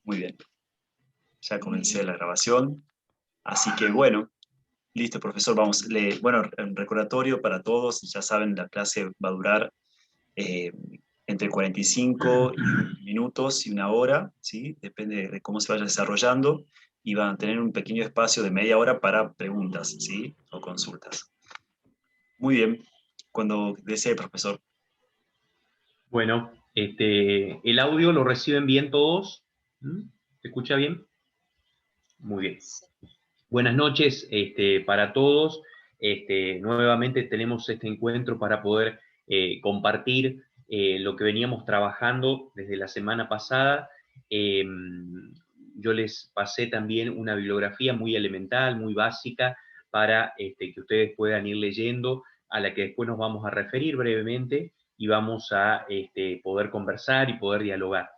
Muy bien, ya comencé la grabación. Así que bueno, listo, profesor. Bueno, en recordatorio para todos, ya saben, la clase va a durar eh, entre 45 minutos y una hora, ¿sí? Depende de cómo se vaya desarrollando. Y van a tener un pequeño espacio de media hora para preguntas, ¿sí? O consultas. Muy bien, cuando desee, profesor. Bueno, el audio lo reciben bien todos. ¿Mm? ¿Se escucha bien? Muy bien. Buenas noches para todos. Nuevamente tenemos este encuentro para poder compartir lo que veníamos trabajando desde la semana pasada. Eh, yo les pasé también una bibliografía muy elemental, muy básica, para que ustedes puedan ir leyendo, a la que después nos vamos a referir brevemente y vamos a poder conversar y poder dialogar.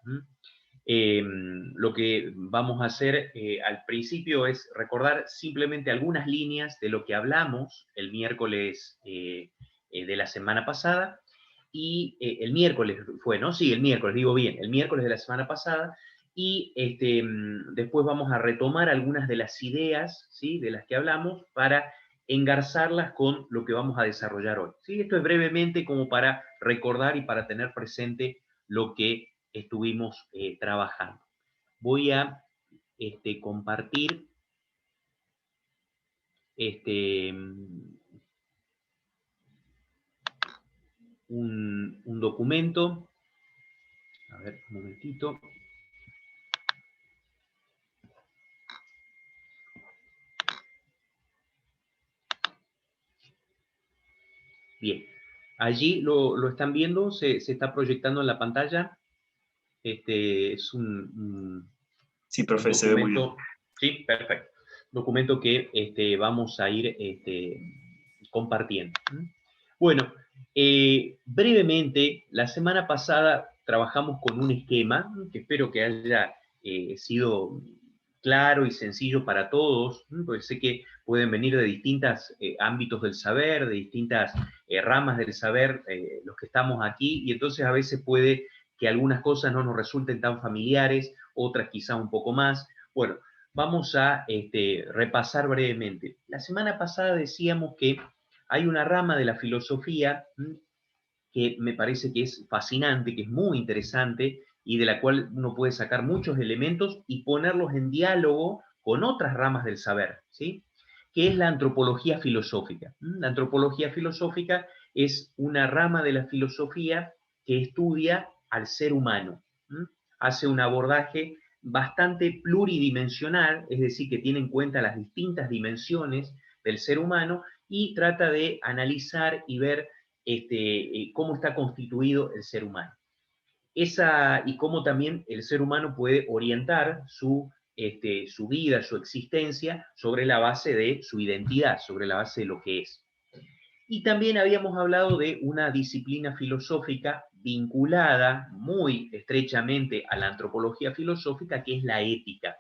Lo que vamos a hacer al principio es recordar simplemente algunas líneas de lo que hablamos el miércoles de la semana pasada. Y el miércoles fue, ¿no? Sí, el miércoles, digo bien, el miércoles de la semana pasada. Y después vamos a retomar algunas de las ideas, ¿sí? De las que hablamos para engarzarlas con lo que vamos a desarrollar hoy. ¿Sí? Esto es brevemente como para recordar y para tener presente lo que estuvimos trabajando. Voy a compartir un documento. A ver, un momentito. Bien. Allí lo están viendo, se está proyectando en la pantalla. Es Sí, un profe, se ve muy bien. documento, sí, perfecto. Documento que vamos a ir compartiendo. Bueno, brevemente, la semana pasada trabajamos con un esquema que espero que haya sido claro y sencillo para todos, porque sé que pueden venir de distintos ámbitos del saber, de distintas ramas del saber, los que estamos aquí, y entonces a veces puede que algunas cosas no nos resulten tan familiares, otras quizá un poco más. Bueno, vamos a repasar brevemente. La semana pasada decíamos que hay una rama de la filosofía que me parece que es fascinante, que es muy interesante y de la cual uno puede sacar muchos elementos y ponerlos en diálogo con otras ramas del saber, ¿sí? Que es la antropología filosófica. La antropología filosófica es una rama de la filosofía que estudia al ser humano. Hace un abordaje bastante pluridimensional, es decir, que tiene en cuenta las distintas dimensiones del ser humano y trata de analizar y ver cómo está constituido el ser humano. Y cómo también el ser humano puede orientar su vida, su existencia, sobre la base de su identidad, sobre la base de lo que es. Y también habíamos hablado de una disciplina filosófica vinculada muy estrechamente a la antropología filosófica, que es la ética.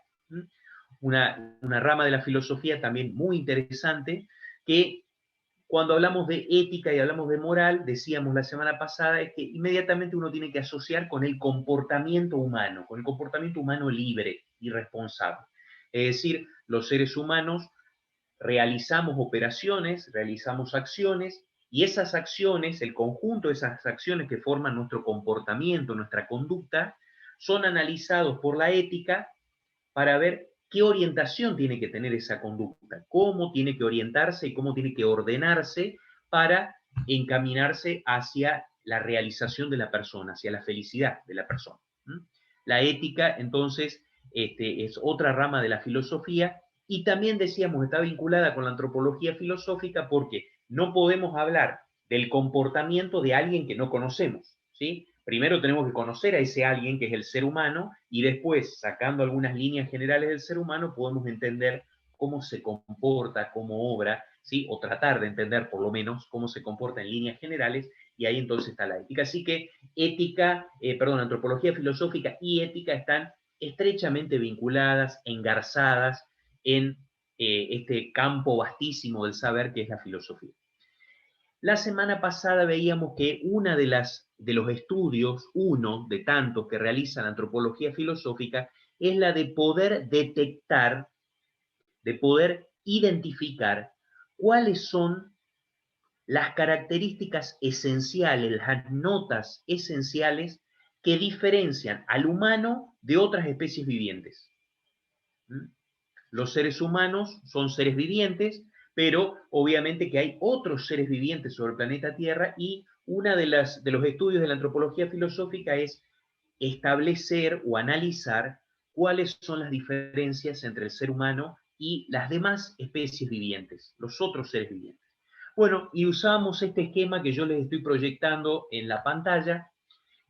Una rama de la filosofía también muy interesante, que cuando hablamos de ética y hablamos de moral, decíamos la semana pasada, es que inmediatamente uno tiene que asociar con el comportamiento humano, con el comportamiento humano libre y responsable. Es decir, los seres humanos realizamos operaciones, realizamos acciones, y esas acciones, el conjunto de esas acciones que forman nuestro comportamiento, nuestra conducta, son analizados por la ética para ver qué orientación tiene que tener esa conducta, cómo tiene que orientarse y cómo tiene que ordenarse para encaminarse hacia la realización de la persona, hacia la felicidad de la persona. La ética, entonces, es otra rama de la filosofía y también decíamos está vinculada con la antropología filosófica porque no podemos hablar del comportamiento de alguien que no conocemos, ¿sí? Primero tenemos que conocer a ese alguien que es el ser humano y después, sacando algunas líneas generales del ser humano, podemos entender cómo se comporta, cómo obra, ¿sí? O tratar de entender por lo menos cómo se comporta en líneas generales y ahí entonces está la ética. Así que antropología filosófica y ética están estrechamente vinculadas, engarzadas en este campo vastísimo del saber que es la filosofía. La semana pasada veíamos que de los estudios, uno de tantos que realiza la antropología filosófica, es la de poder detectar, de poder identificar cuáles son las características esenciales, las notas esenciales que diferencian al humano de otras especies vivientes. ¿Mm? Los seres humanos son seres vivientes, pero obviamente que hay otros seres vivientes sobre el planeta Tierra, y una de los estudios de la antropología filosófica es establecer o analizar cuáles son las diferencias entre el ser humano y las demás especies vivientes, los otros seres vivientes. Bueno, y usábamos este esquema que yo les estoy proyectando en la pantalla.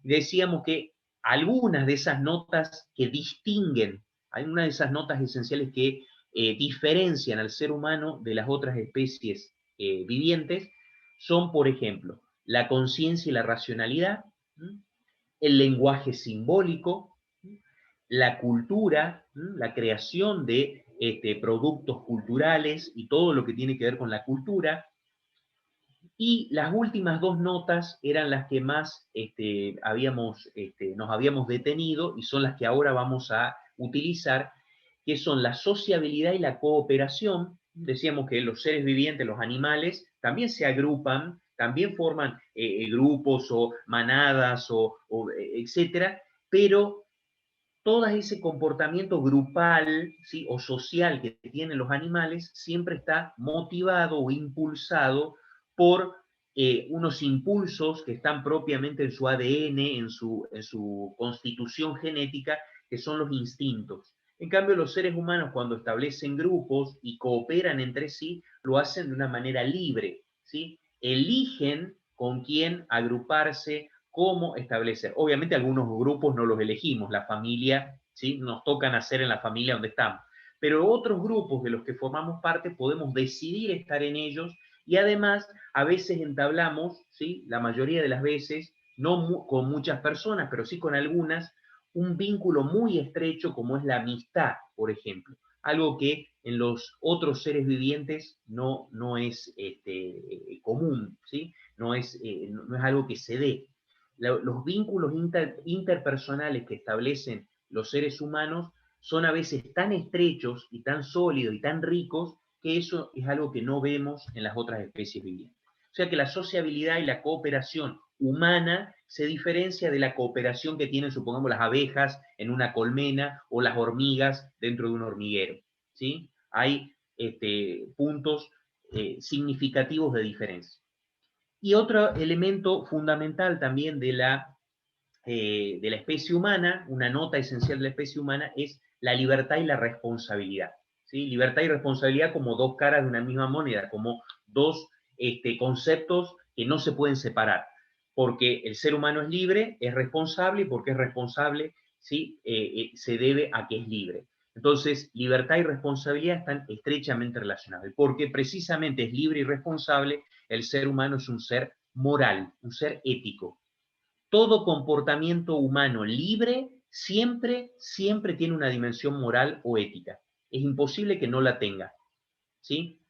Decíamos que algunas de esas notas que distinguen, algunas de esas notas esenciales que diferencian al ser humano de las otras especies vivientes, son, por ejemplo, la conciencia y la racionalidad, el lenguaje simbólico, la cultura, la creación de productos culturales y todo lo que tiene que ver con la cultura. Y las últimas dos notas eran las que más nos habíamos detenido, y son las que ahora vamos a utilizar, que son la sociabilidad y la cooperación. Decíamos que los seres vivientes, los animales, también se agrupan, también forman grupos o manadas etcétera, pero todo ese comportamiento grupal, ¿sí?, o social que tienen los animales siempre está motivado o impulsado por unos impulsos que están propiamente en su ADN, en su constitución genética, que son los instintos. En cambio, los seres humanos, cuando establecen grupos y cooperan entre sí, lo hacen de una manera libre, ¿sí? Eligen con quién agruparse, cómo establecer. Obviamente algunos grupos no los elegimos, la familia, ¿sí?, nos toca nacer en la familia donde estamos, pero otros grupos de los que formamos parte podemos decidir estar en ellos, y además a veces entablamos, ¿sí?, la mayoría de las veces, no con muchas personas, pero sí con algunas, un vínculo muy estrecho como es la amistad, por ejemplo. Algo que en los otros seres vivientes no es común, ¿sí? No es algo que se dé. Los vínculos interpersonales que establecen los seres humanos son a veces tan estrechos y tan sólidos y tan ricos, que eso es algo que no vemos en las otras especies vivientes. O sea que la sociabilidad y la cooperación humana se diferencia de la cooperación que tienen, supongamos, las abejas en una colmena o las hormigas dentro de un hormiguero, ¿sí? Hay puntos significativos de diferencia. Y otro elemento fundamental también de la especie humana, una nota esencial de la especie humana, es la libertad y la responsabilidad, ¿sí? Libertad y responsabilidad como dos caras de una misma moneda, como dos conceptos que no se pueden separar, porque el ser humano es libre, es responsable, y porque es responsable, ¿sí?, se debe a que es libre. Entonces, libertad y responsabilidad están estrechamente relacionados, porque precisamente es libre y responsable, el ser humano es un ser moral, un ser ético. Todo comportamiento humano libre siempre tiene una dimensión moral o ética. Es imposible que no la tenga, ¿sí?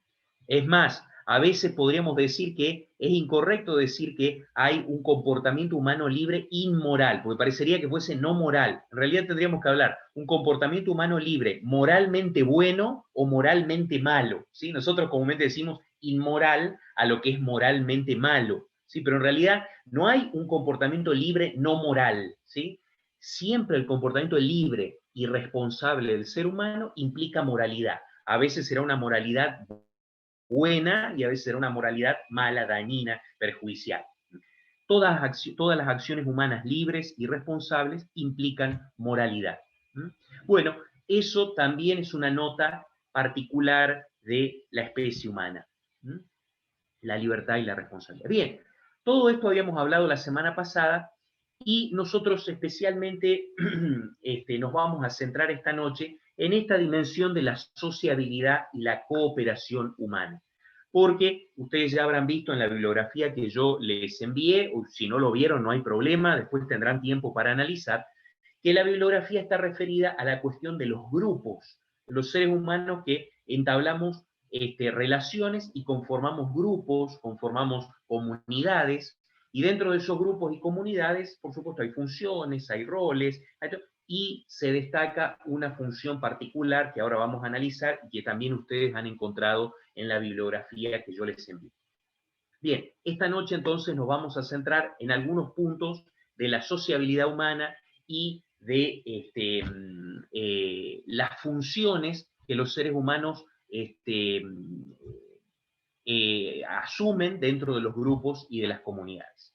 Es más, a veces podríamos decir que es incorrecto decir que hay un comportamiento humano libre inmoral, porque parecería que fuese no moral. En realidad tendríamos que hablar un comportamiento humano libre, moralmente bueno o moralmente malo, ¿sí? Nosotros comúnmente decimos inmoral a lo que es moralmente malo, ¿sí? Pero en realidad no hay un comportamiento libre no moral, ¿sí? Siempre el comportamiento libre y responsable del ser humano implica moralidad. A veces será una moralidad buena y a veces será una moralidad mala, dañina, perjudicial. Todas las acciones humanas libres y responsables implican moralidad. Bueno, eso también es una nota particular de la especie humana, la libertad y la responsabilidad. Bien, todo esto habíamos hablado la semana pasada, y nosotros especialmente nos vamos a centrar esta noche en esta dimensión de la sociabilidad y la cooperación humana. Porque ustedes ya habrán visto en la bibliografía que yo les envié, o si no lo vieron no hay problema, después tendrán tiempo para analizar, que la bibliografía está referida a la cuestión de los grupos, los seres humanos que entablamos relaciones y conformamos grupos, conformamos comunidades, Y dentro de esos grupos y comunidades, por supuesto, hay funciones, hay roles, y se destaca una función particular que ahora vamos a analizar y que también ustedes han encontrado en la bibliografía que yo les envío. Bien, esta noche entonces nos vamos a centrar en algunos puntos de la sociabilidad humana y de las funciones que los seres humanos asumen dentro de los grupos y de las comunidades.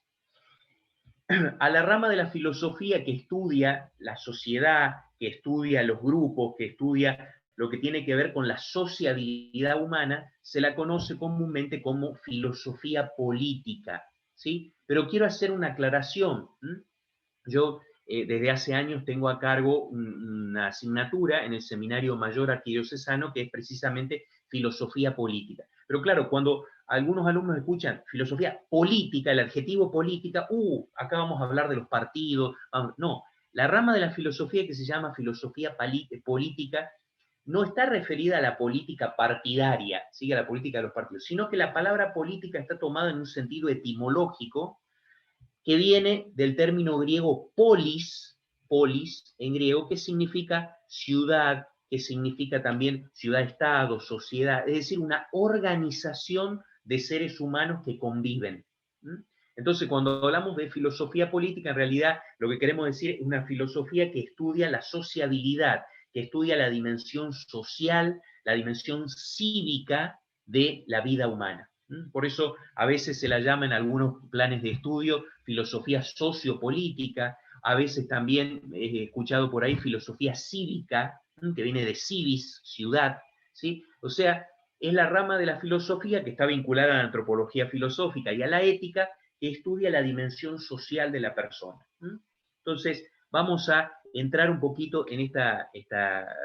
A la rama de la filosofía que estudia la sociedad, que estudia los grupos, que estudia lo que tiene que ver con la sociabilidad humana, se la conoce comúnmente como filosofía política, ¿sí? Pero quiero hacer una aclaración. Yo desde hace años tengo a cargo una asignatura en el Seminario Mayor Arquidiocesano que es precisamente filosofía política. Pero claro, cuando algunos alumnos escuchan filosofía política, el adjetivo política, acá vamos a hablar de los partidos. No, la rama de la filosofía que se llama filosofía política no está referida a la política partidaria, ¿sí? A la política de los partidos, sino que la palabra política está tomada en un sentido etimológico que viene del término griego polis en griego, que significa ciudad, que significa también ciudad-estado, sociedad, es decir, una organización de seres humanos que conviven. Entonces, cuando hablamos de filosofía política, en realidad lo que queremos decir es una filosofía que estudia la sociabilidad, que estudia la dimensión social, la dimensión cívica de la vida humana. Por eso a veces se la llama en algunos planes de estudio filosofía sociopolítica, a veces también he escuchado por ahí filosofía cívica, que viene de civis, ciudad, ¿sí? O sea, es la rama de la filosofía que está vinculada a la antropología filosófica y a la ética, que estudia la dimensión social de la persona. Entonces, vamos a entrar un poquito en esta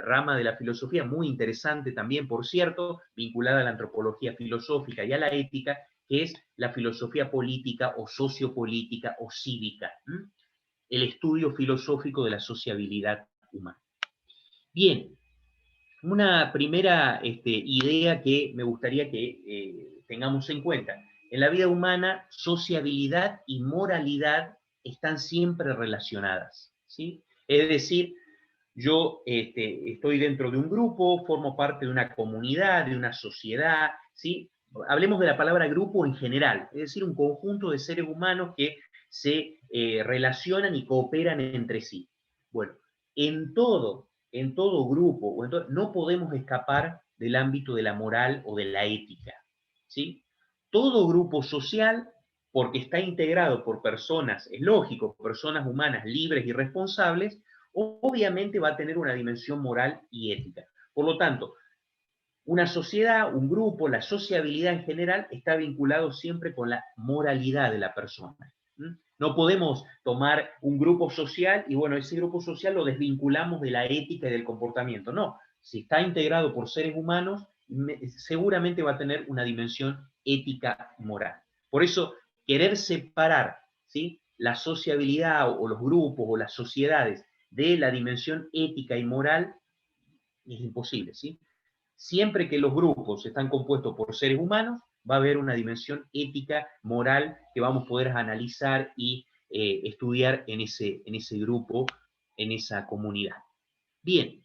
rama de la filosofía, muy interesante también, por cierto, vinculada a la antropología filosófica y a la ética, que es la filosofía política o sociopolítica o cívica, el estudio filosófico de la sociabilidad humana. Bien, una primera idea que me gustaría que tengamos en cuenta. En la vida humana, sociabilidad y moralidad están siempre relacionadas, ¿sí? Es decir, yo estoy dentro de un grupo, formo parte de una comunidad, de una sociedad, ¿sí? Hablemos de la palabra grupo en general, es decir, un conjunto de seres humanos que se relacionan y cooperan entre sí. Bueno, en todo grupo, no podemos escapar del ámbito de la moral o de la ética, ¿sí? Todo grupo social, porque está integrado por personas, es lógico, personas humanas libres y responsables, obviamente va a tener una dimensión moral y ética. Por lo tanto, una sociedad, un grupo, la sociabilidad en general está vinculado siempre con la moralidad de la persona. No podemos tomar un grupo social y bueno, ese grupo social lo desvinculamos de la ética y del comportamiento. No, si está integrado por seres humanos, seguramente va a tener una dimensión ética moral. Por eso, querer separar, ¿sí?, la sociabilidad o los grupos o las sociedades de la dimensión ética y moral es imposible, ¿sí? Siempre que los grupos están compuestos por seres humanos, va a haber una dimensión ética, moral, que vamos a poder analizar y estudiar en ese grupo, en esa comunidad. Bien,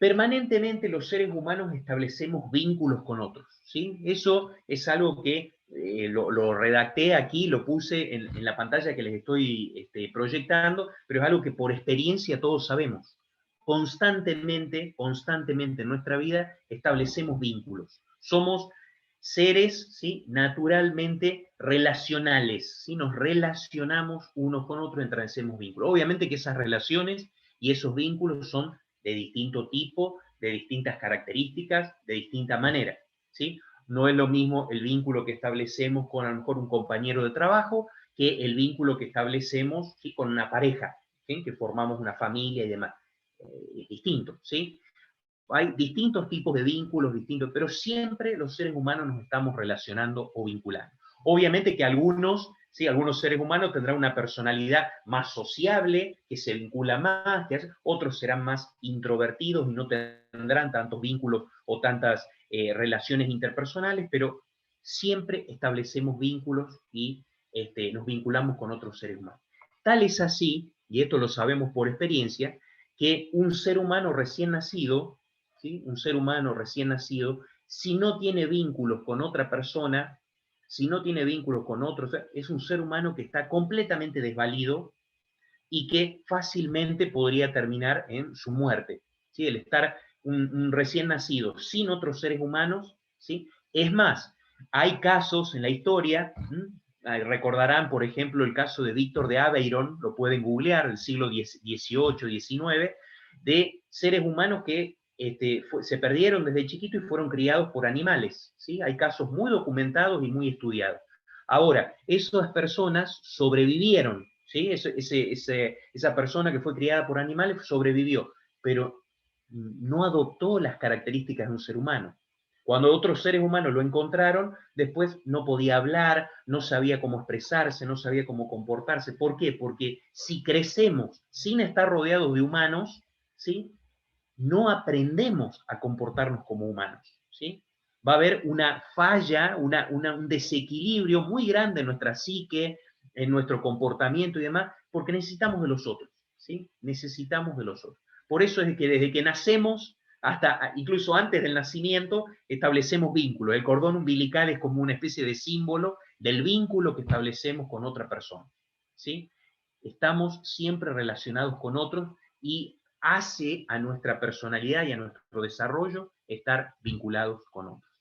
permanentemente los seres humanos establecemos vínculos con otros, ¿sí? Eso es algo que lo redacté aquí, lo puse en la pantalla que les estoy proyectando, pero es algo que por experiencia todos sabemos. Constantemente en nuestra vida establecemos vínculos. Somos seres, ¿sí?, naturalmente relacionales, ¿sí? Nos relacionamos unos con otros, establecemos vínculos. Obviamente que esas relaciones y esos vínculos son de distinto tipo, de distintas características, de distinta manera, ¿sí? No es lo mismo el vínculo que establecemos con a lo mejor un compañero de trabajo que el vínculo que establecemos, ¿sí?, con una pareja, ¿sí?, que formamos una familia y demás. Es distinto, ¿sí? Hay distintos tipos de vínculos, distintos, pero siempre los seres humanos nos estamos relacionando o vinculando. Obviamente que algunos, ¿sí?, algunos seres humanos tendrán una personalidad más sociable, que se vincula más, otros serán más introvertidos y no tendrán tantos vínculos o tantas relaciones interpersonales, pero siempre establecemos vínculos y nos vinculamos con otros seres humanos. Tal es así, y esto lo sabemos por experiencia, que un ser humano recién nacido, ¿sí? Un ser humano recién nacido, si no tiene vínculos con otra persona, si no tiene vínculos con otros, es un ser humano que está completamente desvalido y que fácilmente podría terminar en su muerte. ¿Sí? El estar un recién nacido sin otros seres humanos, ¿sí? Es más, hay casos en la historia, recordarán, por ejemplo, el caso de Víctor de Aveyron, lo pueden googlear, del siglo XVIII, XIX, de seres humanos que se perdieron desde chiquito y fueron criados por animales. ¿Sí? Hay casos muy documentados y muy estudiados. Ahora, esas personas sobrevivieron, ¿sí? Esa persona que fue criada por animales sobrevivió, pero no adoptó las características de un ser humano. Cuando otros seres humanos lo encontraron, después no podía hablar, no sabía cómo expresarse, no sabía cómo comportarse. ¿Por qué? Porque si crecemos sin estar rodeados de humanos, ¿sí? No aprendemos a comportarnos como humanos, ¿sí? Va a haber una falla, un desequilibrio muy grande en nuestra psique, en nuestro comportamiento y demás, porque necesitamos de los otros, ¿sí? Necesitamos de los otros. Por eso es que desde que nacemos, hasta incluso antes del nacimiento, establecemos vínculos. El cordón umbilical es como una especie de símbolo del vínculo que establecemos con otra persona, ¿sí? Estamos siempre relacionados con otros y hace a nuestra personalidad y a nuestro desarrollo estar vinculados con otros.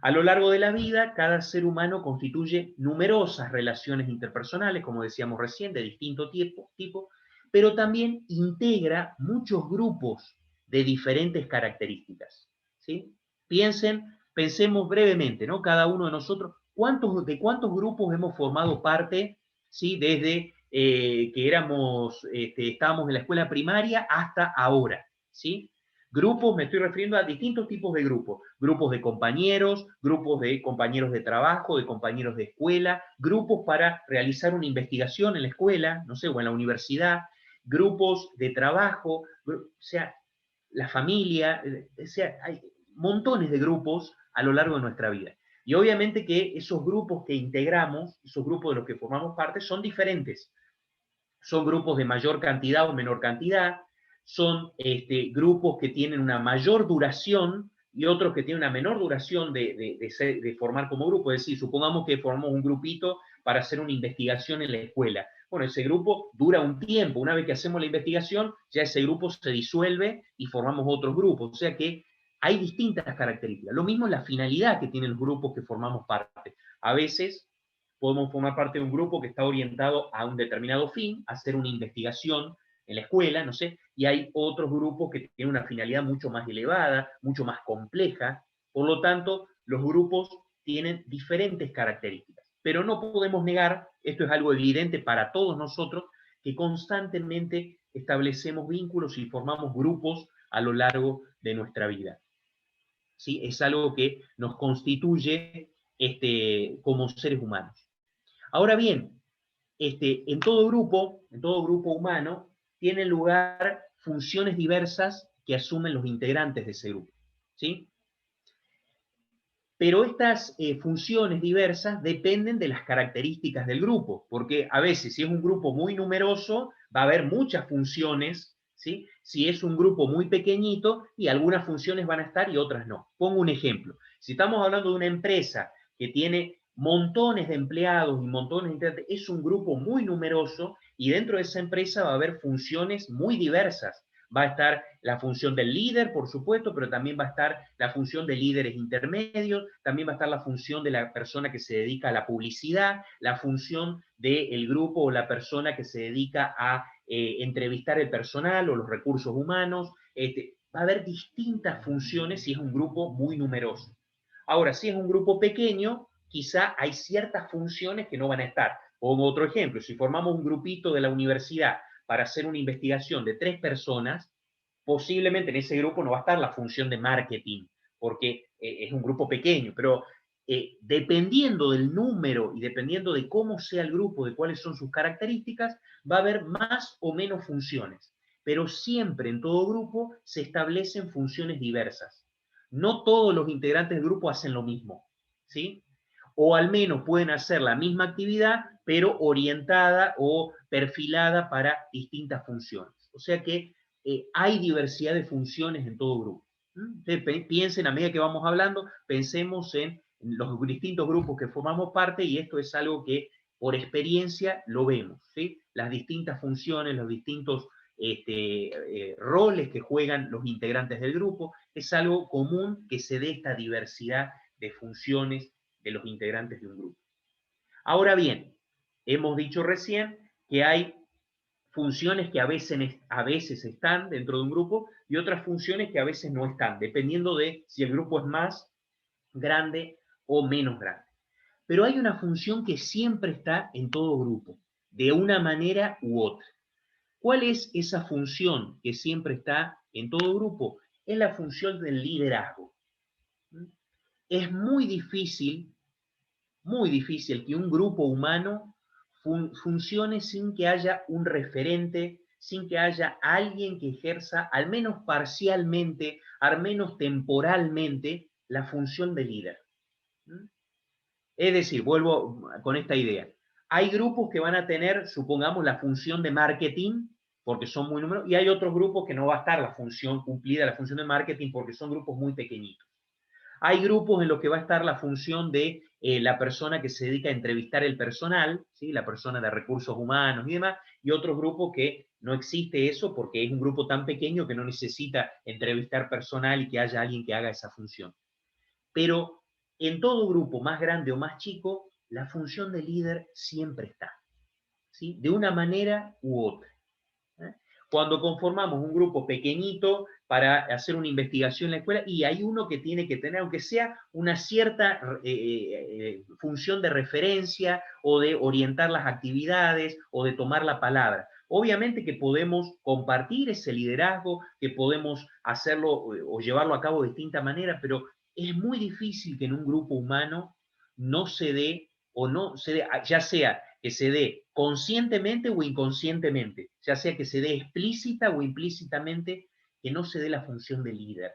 A lo largo de la vida, cada ser humano constituye numerosas relaciones interpersonales, como decíamos recién, de distinto tipo, pero también integra muchos grupos de diferentes características, ¿sí? Pensemos brevemente, ¿no? Cada uno de nosotros, ¿de cuántos grupos hemos formado parte, ¿sí? Desde que estábamos en la escuela primaria hasta ahora, ¿sí? Grupos, me estoy refiriendo a distintos tipos de grupos. Grupos de compañeros de trabajo, de compañeros de escuela, grupos para realizar una investigación en la escuela, no sé, o en la universidad, grupos de trabajo, o sea, la familia, o sea, hay montones de grupos a lo largo de nuestra vida. Y obviamente que esos grupos que integramos, esos grupos de los que formamos parte, son diferentes. Son grupos de mayor cantidad o menor cantidad, son grupos que tienen una mayor duración y otros que tienen una menor duración de formar como grupo. Es decir, supongamos que formamos un grupito para hacer una investigación en la escuela. Bueno, ese grupo dura un tiempo. Una vez que hacemos la investigación, ya ese grupo se disuelve y formamos otros grupos. O sea que hay distintas características. Lo mismo es la finalidad que tienen los grupos que formamos parte. A veces podemos formar parte de un grupo que está orientado a un determinado fin, hacer una investigación en la escuela, no sé, y hay otros grupos que tienen una finalidad mucho más elevada, mucho más compleja. Por lo tanto, los grupos tienen diferentes características. Pero no podemos negar, esto es algo evidente para todos nosotros, que constantemente establecemos vínculos y formamos grupos a lo largo de nuestra vida. ¿Sí? Es algo que nos constituye como seres humanos. Ahora bien, en todo grupo humano, tienen lugar funciones diversas que asumen los integrantes de ese grupo, ¿sí? Pero estas funciones diversas dependen de las características del grupo, porque a veces si es un grupo muy numeroso, va a haber muchas funciones, ¿sí? Si es un grupo muy pequeñito, y algunas funciones van a estar y otras no. Pongo un ejemplo. Si estamos hablando de una empresa que tiene montones de empleados y montones de... Es un grupo muy numeroso y dentro de esa empresa va a haber funciones muy diversas. Va a estar la función del líder, por supuesto, pero también va a estar la función de líderes intermedios, también va a estar la función de la persona que se dedica a la publicidad, la función del grupo o la persona que se dedica a entrevistar el personal o los recursos humanos. Va a haber distintas funciones si es un grupo muy numeroso. Ahora, si es un grupo pequeño, quizá hay ciertas funciones que no van a estar. Pongo otro ejemplo, si formamos un grupito de la universidad para hacer una investigación de 3 personas, posiblemente en ese grupo no va a estar la función de marketing, porque es un grupo pequeño, pero dependiendo del número y dependiendo de cómo sea el grupo, de cuáles son sus características, va a haber más o menos funciones. Pero siempre en todo grupo se establecen funciones diversas. No todos los integrantes del grupo hacen lo mismo, ¿sí? o al menos pueden hacer la misma actividad, pero orientada o perfilada para distintas funciones. O sea que hay diversidad de funciones en todo grupo. Piensen, a medida que vamos hablando, pensemos en los distintos grupos que formamos parte, y esto es algo que por experiencia lo vemos, ¿sí? Las distintas funciones, los distintos roles que juegan los integrantes del grupo, es algo común que se dé esta diversidad de funciones de los integrantes de un grupo. Ahora bien, hemos dicho recién que hay funciones que a veces están dentro de un grupo y otras funciones que a veces no están, dependiendo de si el grupo es más grande o menos grande. Pero hay una función que siempre está en todo grupo, de una manera u otra. ¿Cuál es esa función que siempre está en todo grupo? Es la función del liderazgo. Es muy difícil que un grupo humano funcione sin que haya un referente, sin que haya alguien que ejerza, al menos parcialmente, al menos temporalmente, la función de líder. Es decir, vuelvo con esta idea. Hay grupos que van a tener, supongamos, la función de marketing, porque son muy numerosos, y hay otros grupos que no va a estar la función cumplida, la función de marketing, porque son grupos muy pequeñitos. Hay grupos en los que va a estar la función de la persona que se dedica a entrevistar el personal, ¿sí? La persona de recursos humanos y demás, y otros grupos que no existe eso porque es un grupo tan pequeño que no necesita entrevistar personal y que haya alguien que haga esa función. Pero en todo grupo, más grande o más chico, la función de líder siempre está, ¿sí? De una manera u otra. Cuando conformamos un grupo pequeñito para hacer una investigación en la escuela, y hay uno que tiene que tener, aunque sea una cierta función de referencia o de orientar las actividades o de tomar la palabra. Obviamente que podemos compartir ese liderazgo, que podemos hacerlo o llevarlo a cabo de distinta manera, pero es muy difícil que en un grupo humano no se dé o no se dé, ya sea que se dé conscientemente o inconscientemente, ya sea que se dé explícita o implícitamente, que no se dé la función de líder,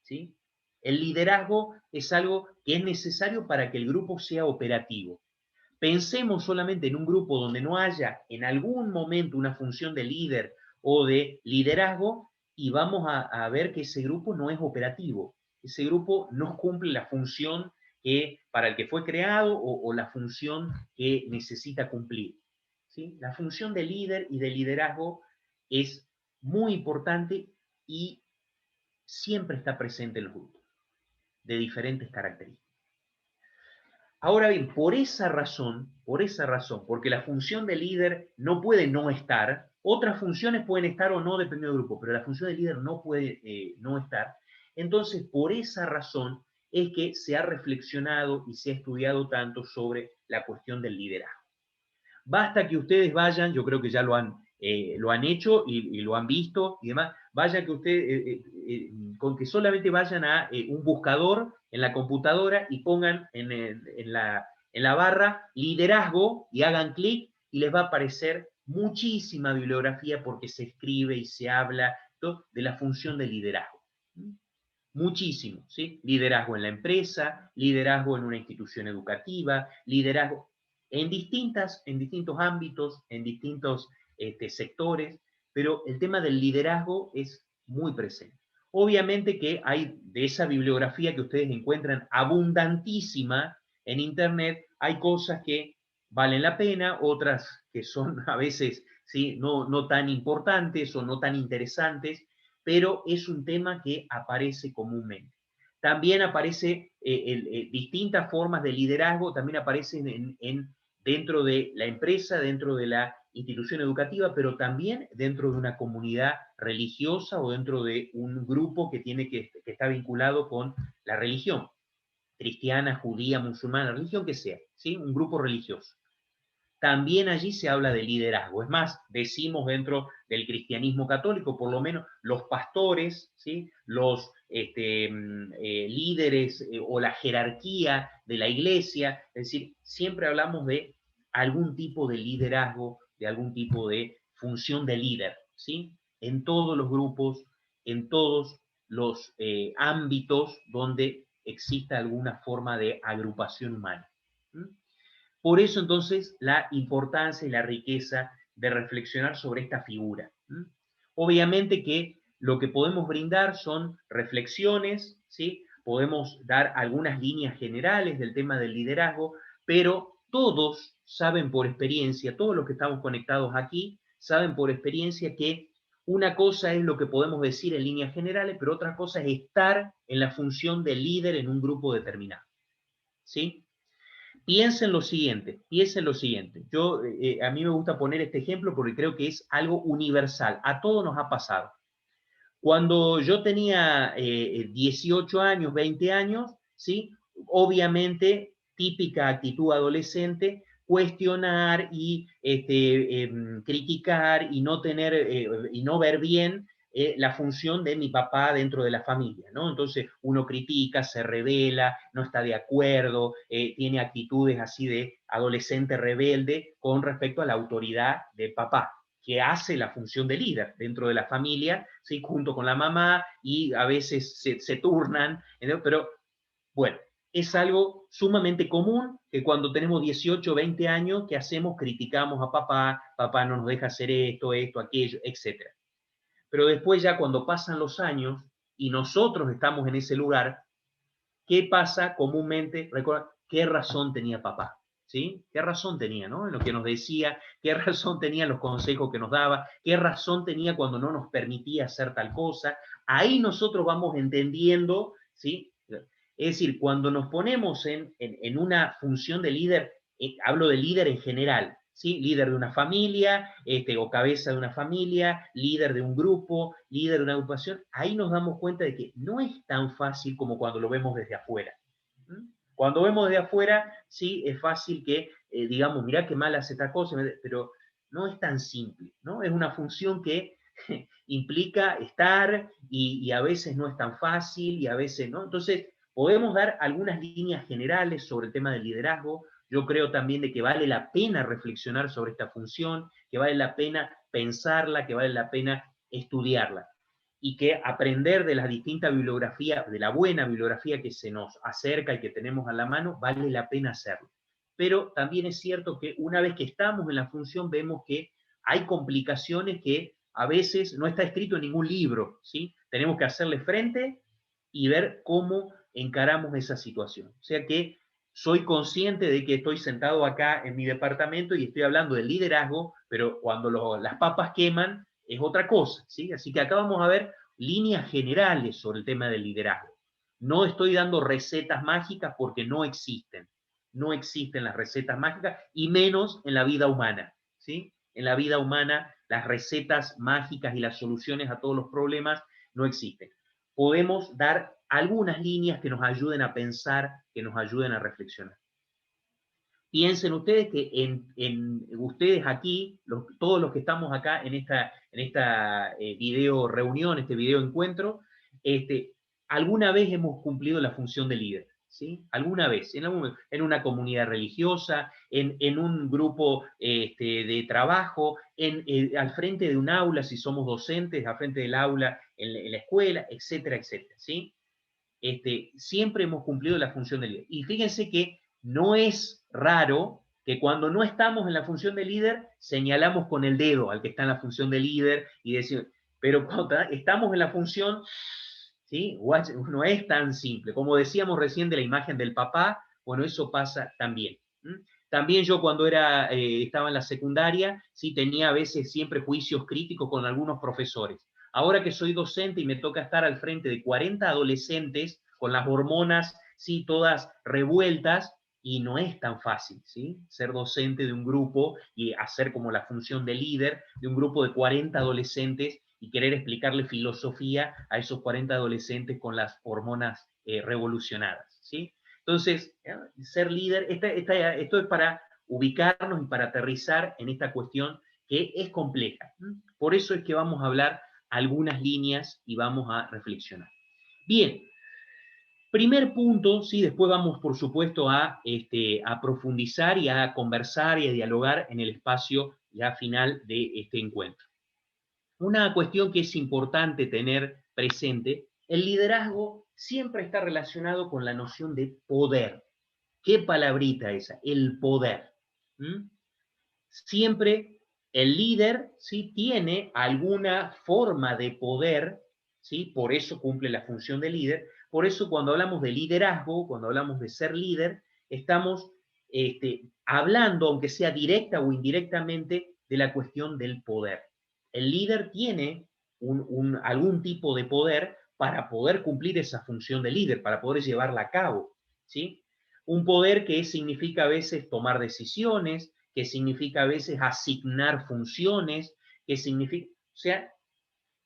¿sí? El liderazgo es algo que es necesario para que el grupo sea operativo. Pensemos solamente en un grupo donde no haya en algún momento una función de líder o de liderazgo y vamos a ver que ese grupo no es operativo. Ese grupo no cumple la función que, para el que fue creado o la función que necesita cumplir, ¿sí? La función de líder y de liderazgo es muy importante y siempre está presente en los grupos, de diferentes características. Ahora bien, por esa razón, porque la función de líder no puede no estar, otras funciones pueden estar o no dependiendo del grupo, pero la función de líder no puede no estar. Entonces, por esa razón es que se ha reflexionado y se ha estudiado tanto sobre la cuestión del liderazgo. Basta que ustedes vayan, yo creo que ya lo han hecho y lo han visto y demás, vaya que ustedes, con que solamente vayan a un buscador en la computadora y pongan en la barra liderazgo y hagan clic y les va a aparecer muchísima bibliografía porque se escribe y se habla de la función de liderazgo. Muchísimo, ¿sí? Liderazgo en la empresa, liderazgo en una institución educativa, liderazgo en distintos ámbitos, en distintos sectores, pero el tema del liderazgo es muy presente. Obviamente que hay de esa bibliografía que ustedes encuentran abundantísima en Internet, hay cosas que valen la pena, otras que son a veces, ¿sí? no tan importantes o no tan interesantes, pero es un tema que aparece comúnmente. También aparece distintas formas de liderazgo, también aparecen dentro de la empresa, dentro de la institución educativa, pero también dentro de una comunidad religiosa o dentro de un grupo que está vinculado con la religión, cristiana, judía, musulmana, religión que sea, ¿sí? Un grupo religioso. También allí se habla de liderazgo. Es más, decimos dentro del cristianismo católico, por lo menos los pastores, ¿sí? Los líderes o la jerarquía de la iglesia, es decir, siempre hablamos de algún tipo de liderazgo, de algún tipo de función de líder, ¿sí? En todos los grupos, en todos los ámbitos donde exista alguna forma de agrupación humana. Por eso entonces la importancia y la riqueza de reflexionar sobre esta figura. Obviamente que lo que podemos brindar son reflexiones, ¿sí? Podemos dar algunas líneas generales del tema del liderazgo, pero todos saben por experiencia, todos los que estamos conectados aquí, saben por experiencia que una cosa es lo que podemos decir en líneas generales, pero otra cosa es estar en la función de líder en un grupo determinado, ¿sí? Piensen lo siguiente. A mí me gusta poner este ejemplo porque creo que es algo universal. A todos nos ha pasado. Cuando yo tenía 18 años, 20 años, ¿sí? Obviamente, típica actitud adolescente, cuestionar y criticar y no tener y no ver bien la función de mi papá dentro de la familia, ¿no? Entonces uno critica, se revela, no está de acuerdo, tiene actitudes así de adolescente rebelde con respecto a la autoridad de papá, que hace la función de líder dentro de la familia, ¿sí? Junto con la mamá, y a veces se turnan, ¿entendés? Pero bueno, es algo sumamente común que cuando tenemos 18 o 20 años, ¿qué hacemos? Criticamos a papá, papá no nos deja hacer esto, esto, aquello, etc. Pero después ya cuando pasan los años y nosotros estamos en ese lugar, ¿qué pasa comúnmente? Recuerda, ¿qué razón tenía papá? ¿Sí? ¿Qué razón tenía, no? En lo que nos decía, qué razón tenía en los consejos que nos daba, qué razón tenía cuando no nos permitía hacer tal cosa. Ahí nosotros vamos entendiendo, ¿sí? Es decir, cuando nos ponemos en una función de líder, hablo de líder en general, ¿sí? Líder de una familia, o cabeza de una familia, líder de un grupo, líder de una agrupación, ahí nos damos cuenta de que no es tan fácil como cuando lo vemos desde afuera. Cuando vemos desde afuera, sí, es fácil que digamos, mirá qué mal hace esta cosa, pero no es tan simple, ¿no? Es una función que implica estar y a veces no es tan fácil y a veces no. Entonces, podemos dar algunas líneas generales sobre el tema del liderazgo. Yo creo también de que vale la pena reflexionar sobre esta función, que vale la pena pensarla, que vale la pena estudiarla. Y que aprender de las distintas bibliografías, de la buena bibliografía que se nos acerca y que tenemos a la mano, vale la pena hacerlo. Pero también es cierto que una vez que estamos en la función, vemos que hay complicaciones que a veces no está escrito en ningún libro, ¿sí? Tenemos que hacerle frente y ver cómo encaramos esa situación. O sea que soy consciente de que estoy sentado acá en mi departamento y estoy hablando del liderazgo, pero cuando las papas queman es otra cosa, ¿sí? Así que acá vamos a ver líneas generales sobre el tema del liderazgo. No estoy dando recetas mágicas porque no existen. No existen las recetas mágicas y menos en la vida humana, ¿sí? En la vida humana las recetas mágicas y las soluciones a todos los problemas no existen. Podemos dar algunas líneas que nos ayuden a pensar, que nos ayuden a reflexionar. Piensen ustedes que en ustedes aquí, todos los que estamos acá en esta video reunión, este video encuentro, alguna vez hemos cumplido la función de líder, ¿sí? Alguna vez, en una comunidad religiosa, en un grupo de trabajo, al frente de un aula, si somos docentes, al frente del aula en la escuela, etcétera, etcétera, ¿sí? Siempre hemos cumplido la función de líder. Y fíjense que no es raro que cuando no estamos en la función de líder, señalamos con el dedo al que está en la función de líder y decimos, pero cuando estamos en la función, ¿sí? No es tan simple. Como decíamos recién de la imagen del papá, bueno, eso pasa también. También yo cuando estaba en la secundaria, sí tenía a veces siempre juicios críticos con algunos profesores. Ahora que soy docente y me toca estar al frente de 40 adolescentes con las hormonas, sí, todas revueltas, y no es tan fácil, ¿sí? Ser docente de un grupo y hacer como la función de líder de un grupo de 40 adolescentes y querer explicarle filosofía a esos 40 adolescentes con las hormonas revolucionadas, ¿sí? Entonces, ser líder, esto es para ubicarnos y para aterrizar en esta cuestión que es compleja. Por eso es que vamos a hablar algunas líneas y vamos a reflexionar. Bien, primer punto, sí, después vamos, por supuesto, a profundizar y a conversar y a dialogar en el espacio ya final de este encuentro. Una cuestión que es importante tener presente, el liderazgo siempre está relacionado con la noción de poder. ¿Qué palabrita esa? El poder. ¿Mm? Siempre el líder, ¿sí?, tiene alguna forma de poder, ¿sí? Por eso cumple la función de líder. Por eso cuando hablamos de liderazgo, cuando hablamos de ser líder, estamos hablando, aunque sea directa o indirectamente, de la cuestión del poder. El líder tiene algún tipo de poder para poder cumplir esa función de líder, para poder llevarla a cabo, ¿sí? Un poder que significa a veces tomar decisiones, que significa a veces asignar funciones, que significa, o sea,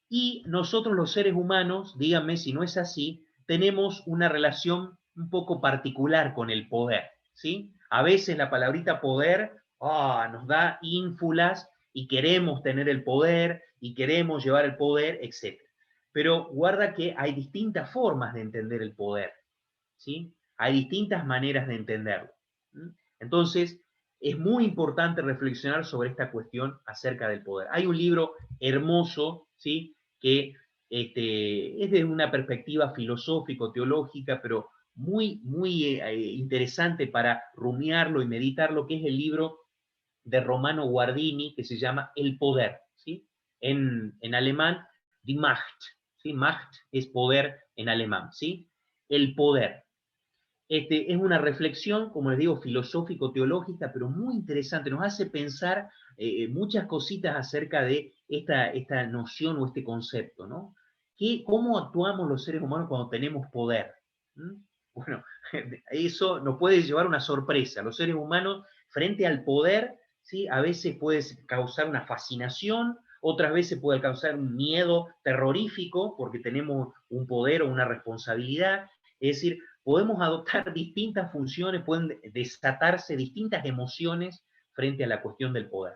y nosotros los seres humanos, díganme si no es así, tenemos una relación un poco particular con el poder, ¿sí? A veces la palabrita poder nos da ínfulas y queremos tener el poder y queremos llevar el poder, etc. Pero guarda que hay distintas formas de entender el poder, ¿sí? Hay distintas maneras de entenderlo. Entonces, es muy importante reflexionar sobre esta cuestión acerca del poder. Hay un libro hermoso, ¿sí?, que es de una perspectiva filosófico-teológica, pero muy interesante para rumiarlo y meditarlo, que es el libro de Romano Guardini, que se llama El poder, ¿sí? En alemán, die Macht, ¿sí? Macht es poder en alemán, ¿sí? El poder. Es una reflexión, como les digo, filosófico-teológica, pero muy interesante. Nos hace pensar muchas cositas acerca de esta noción o este concepto, ¿no? ¿Cómo actuamos los seres humanos cuando tenemos poder? ¿Mm? Bueno, eso nos puede llevar a una sorpresa. Los seres humanos, frente al poder, ¿sí?, a veces puede causar una fascinación, otras veces puede causar un miedo terrorífico porque tenemos un poder o una responsabilidad. Es decir, podemos adoptar distintas funciones, pueden desatarse distintas emociones frente a la cuestión del poder,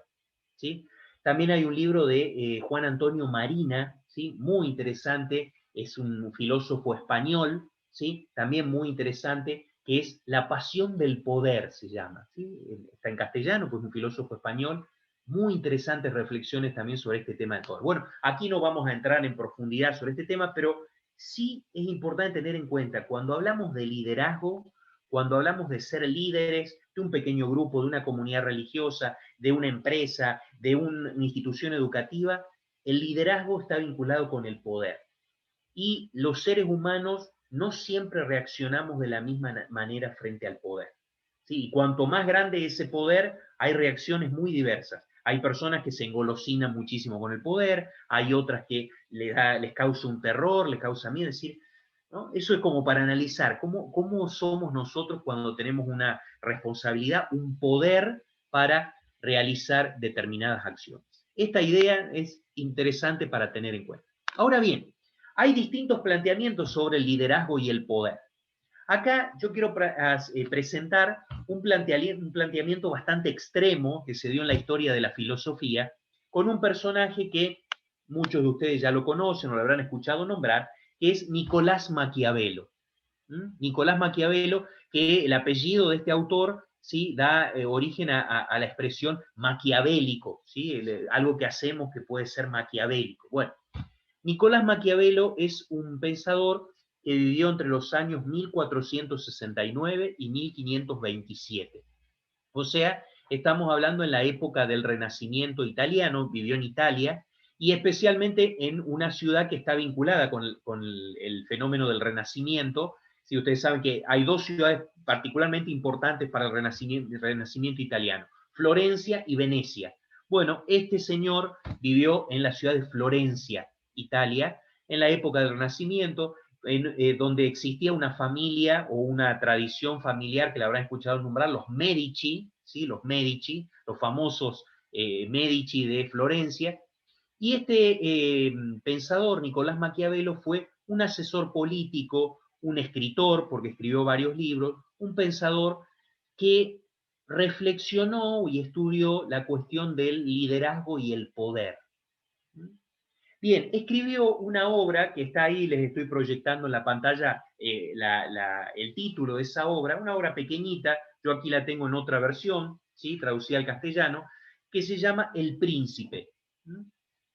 ¿sí? También hay un libro de Juan Antonio Marina, ¿sí?, muy interesante, es un filósofo español, ¿sí?, también muy interesante, que es La pasión del poder, se llama, ¿sí? Está en castellano, pues un filósofo español, muy interesantes reflexiones también sobre este tema del poder. Bueno, aquí no vamos a entrar en profundidad sobre este tema, pero sí es importante tener en cuenta, cuando hablamos de liderazgo, cuando hablamos de ser líderes de un pequeño grupo, de una comunidad religiosa, de una empresa, de una institución educativa, el liderazgo está vinculado con el poder. Y los seres humanos no siempre reaccionamos de la misma manera frente al poder. ¿Sí? Y cuanto más grande ese poder, hay reacciones muy diversas. Hay personas que se engolosinan muchísimo con el poder, hay otras que les causa un terror, les causa miedo. Es decir, ¿no? Eso es como para analizar cómo somos nosotros cuando tenemos una responsabilidad, un poder para realizar determinadas acciones. Esta idea es interesante para tener en cuenta. Ahora bien, hay distintos planteamientos sobre el liderazgo y el poder. Acá yo quiero presentar un planteamiento bastante extremo que se dio en la historia de la filosofía, con un personaje que muchos de ustedes ya lo conocen o lo habrán escuchado nombrar, que es Nicolás Maquiavelo. Nicolás Maquiavelo, que el apellido de este autor, ¿sí?, da origen a la expresión maquiavélico, ¿sí?, algo que hacemos que puede ser maquiavélico. Bueno, Nicolás Maquiavelo es un pensador que vivió entre los años 1469 y 1527. O sea, estamos hablando en la época del Renacimiento italiano, vivió en Italia, y especialmente en una ciudad que está vinculada con el fenómeno del Renacimiento. Si ustedes saben que hay dos ciudades particularmente importantes para el Renacimiento italiano, Florencia y Venecia. Bueno, este señor vivió en la ciudad de Florencia, Italia, en la época del Renacimiento, donde existía una familia o una tradición familiar que la habrán escuchado nombrar, los Medici, ¿sí?, los Medici, los famosos Medici de Florencia. Y este pensador, Nicolás Maquiavelo, fue un asesor político, un escritor, porque escribió varios libros, un pensador que reflexionó y estudió la cuestión del liderazgo y el poder. Bien, escribió una obra que está ahí, les estoy proyectando en la pantalla el título de esa obra, una obra pequeñita, yo aquí la tengo en otra versión, ¿sí?, traducida al castellano, que se llama El Príncipe.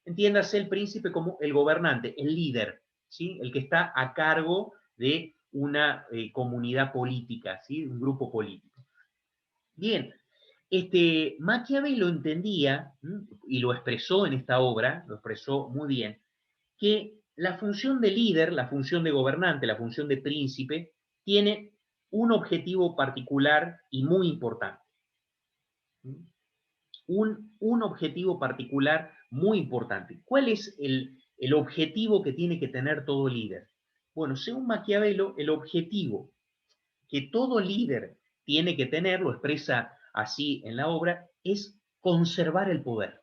Entiéndase el príncipe como el gobernante, el líder, ¿sí?, el que está a cargo de una comunidad política, ¿sí?, un grupo político. Bien, Maquiavelo entendía, y lo expresó en esta obra, lo expresó muy bien, que la función de líder, la función de gobernante, la función de príncipe, tiene un objetivo particular y muy importante. Un objetivo particular muy importante. ¿Cuál es el objetivo que tiene que tener todo líder? Bueno, según Maquiavelo, el objetivo que todo líder tiene que tener, lo expresa así en la obra, es conservar el poder.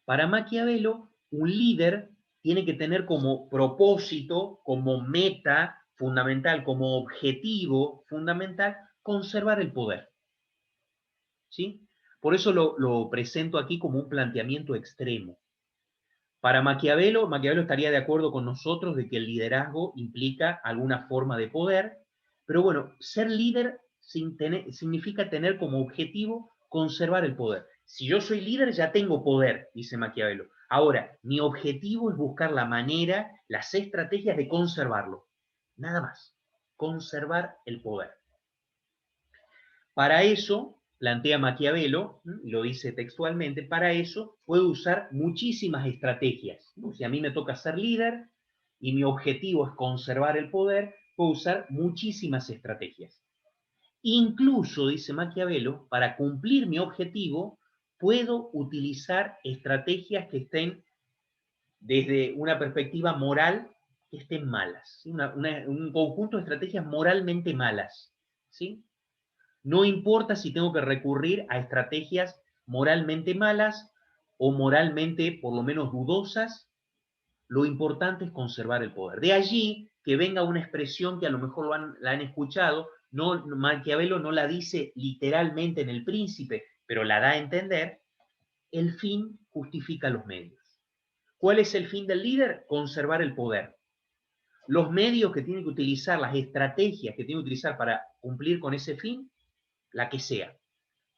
Para Maquiavelo, un líder tiene que tener como propósito, como meta fundamental, como objetivo fundamental, conservar el poder. ¿Sí? Por eso lo presento aquí como un planteamiento extremo. Para Maquiavelo, Maquiavelo estaría de acuerdo con nosotros de que el liderazgo implica alguna forma de poder, pero bueno, ser líder significa tener como objetivo conservar el poder. Si yo soy líder ya tengo poder, dice Maquiavelo. Ahora, mi objetivo es buscar la manera, las estrategias de conservarlo. Nada más. Conservar el poder. Para eso, plantea Maquiavelo, y lo dice textualmente, para eso puedo usar muchísimas estrategias. Si a mí me toca ser líder y mi objetivo es conservar el poder, puedo usar muchísimas estrategias. Incluso, dice Maquiavelo, para cumplir mi objetivo, puedo utilizar estrategias que estén desde una perspectiva moral, que estén malas. ¿Sí? Un conjunto de estrategias moralmente malas. ¿Sí? No importa si tengo que recurrir a estrategias moralmente malas o moralmente por lo menos dudosas, lo importante es conservar el poder. De allí que venga una expresión que a lo mejor la han escuchado, no, Maquiavelo no la dice literalmente en El Príncipe, pero la da a entender, el fin justifica los medios. ¿Cuál es el fin del líder? Conservar el poder. Los medios que tiene que utilizar, las estrategias que tiene que utilizar para cumplir con ese fin, la que sea,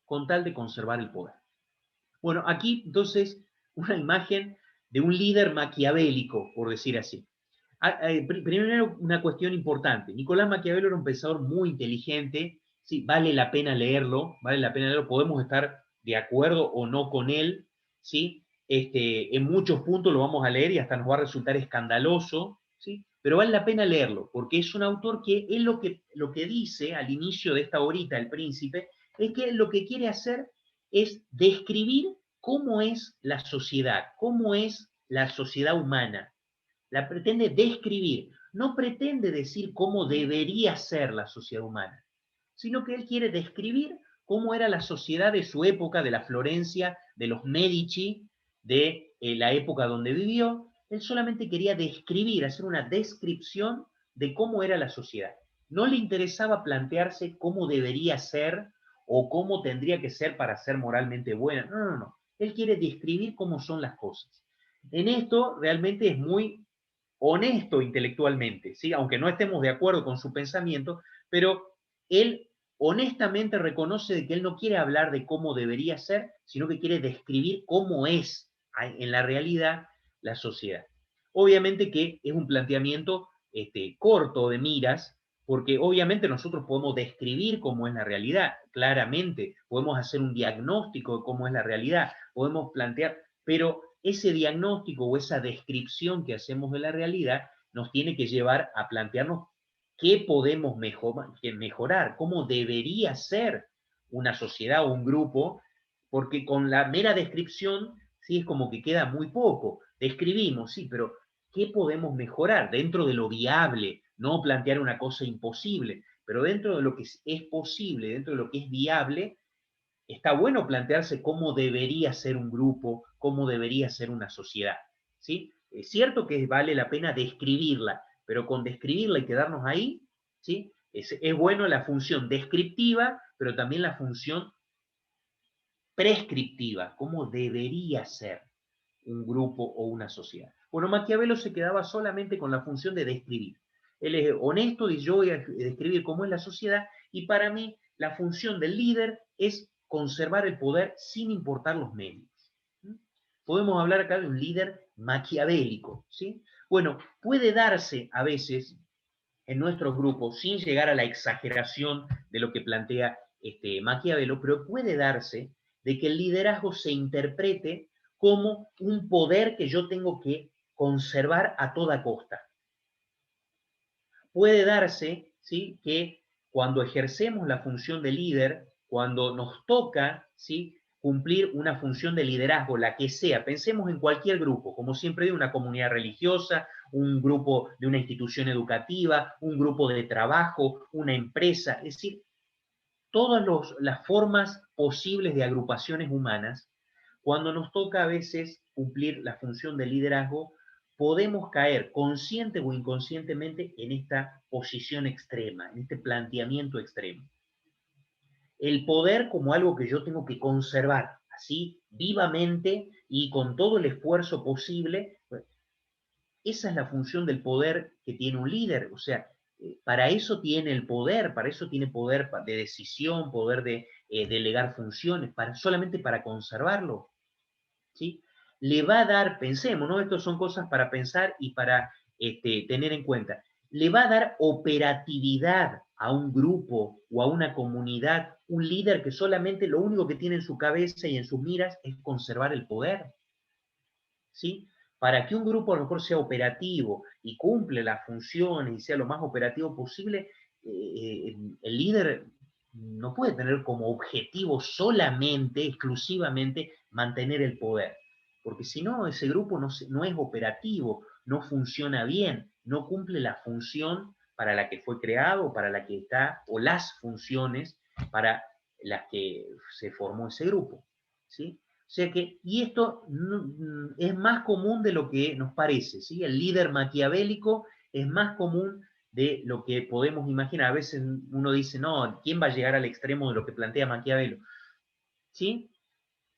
con tal de conservar el poder. Bueno, aquí entonces una imagen de un líder maquiavélico, por decir así. Primero, una cuestión importante. Nicolás Maquiavelo era un pensador muy inteligente, sí, vale la pena leerlo, podemos estar de acuerdo o no con él, ¿sí? En muchos puntos lo vamos a leer y hasta nos va a resultar escandaloso, ¿sí? Pero vale la pena leerlo, porque es un autor que él lo que dice al inicio de esta horita, El Príncipe, es que lo que quiere hacer es describir cómo es la sociedad humana. La pretende describir, no pretende decir cómo debería ser la sociedad humana, sino que él quiere describir cómo era la sociedad de su época, de la Florencia, de los Medici, de la época donde vivió. Él solamente quería describir, hacer una descripción de cómo era la sociedad. No le interesaba plantearse cómo debería ser o cómo tendría que ser para ser moralmente buena. No, no, no. Él quiere describir cómo son las cosas. En esto realmente es muy honesto intelectualmente, ¿sí? Aunque no estemos de acuerdo con su pensamiento, pero él honestamente reconoce de que él no quiere hablar de cómo debería ser, sino que quiere describir cómo es en la realidad la sociedad. Obviamente que es un planteamiento corto de miras, porque obviamente nosotros podemos describir cómo es la realidad, claramente, podemos hacer un diagnóstico de cómo es la realidad, podemos plantear, pero ese diagnóstico o esa descripción que hacemos de la realidad nos tiene que llevar a plantearnos qué podemos mejorar, cómo debería ser una sociedad o un grupo, porque con la mera descripción, sí, es como que queda muy poco. Describimos, sí, pero ¿qué podemos mejorar dentro de lo viable? No plantear una cosa imposible, pero dentro de lo que es posible, dentro de lo que es viable, está bueno plantearse cómo debería ser un grupo, cómo debería ser una sociedad. ¿Sí? Es cierto que vale la pena describirla, pero con describirla y quedarnos ahí, ¿sí? Es bueno la función descriptiva, pero también la función prescriptiva, cómo debería ser un grupo o una sociedad. Bueno, Maquiavelo se quedaba solamente con la función de describir. Él es honesto y yo voy a describir cómo es la sociedad y para mí la función del líder es conservar el poder sin importar los medios. Podemos hablar acá de un líder maquiavélico, ¿sí? Bueno, puede darse a veces en nuestros grupos, sin llegar a la exageración de lo que plantea Maquiavelo, pero puede darse de que el liderazgo se interprete como un poder que yo tengo que conservar a toda costa. Puede darse, ¿sí?, que cuando ejercemos la función de líder, cuando nos toca, ¿sí?, cumplir una función de liderazgo, la que sea, pensemos en cualquier grupo, como siempre digo, una comunidad religiosa, un grupo de una institución educativa, un grupo de trabajo, una empresa, es decir, todas las formas posibles de agrupaciones humanas, cuando nos toca a veces cumplir la función de liderazgo, podemos caer consciente o inconscientemente en esta posición extrema, en este planteamiento extremo. El poder como algo que yo tengo que conservar, así vivamente y con todo el esfuerzo posible. Esa es la función del poder que tiene un líder, o sea, para eso tiene el poder, para eso tiene poder de decisión, poder de delegar funciones, solamente para conservarlo, ¿sí? Le va a dar, pensemos, ¿no? Estas son cosas para pensar y para tener en cuenta. Le va a dar operatividad a un grupo o a una comunidad, un líder que solamente lo único que tiene en su cabeza y en sus miras es conservar el poder, ¿sí? Para que un grupo a lo mejor sea operativo y cumple las funciones y sea lo más operativo posible, el líder no puede tener como objetivo solamente, exclusivamente, mantener el poder. Porque si no, ese grupo no es operativo, no funciona bien, no cumple la función para la que fue creado, para la que está, o las funciones para las que se formó ese grupo, ¿sí? O sea que, y esto es más común de lo que nos parece, ¿sí? El líder maquiavélico es más común de lo que podemos imaginar. A veces uno dice, no, ¿quién va a llegar al extremo de lo que plantea Maquiavelo? ¿Sí?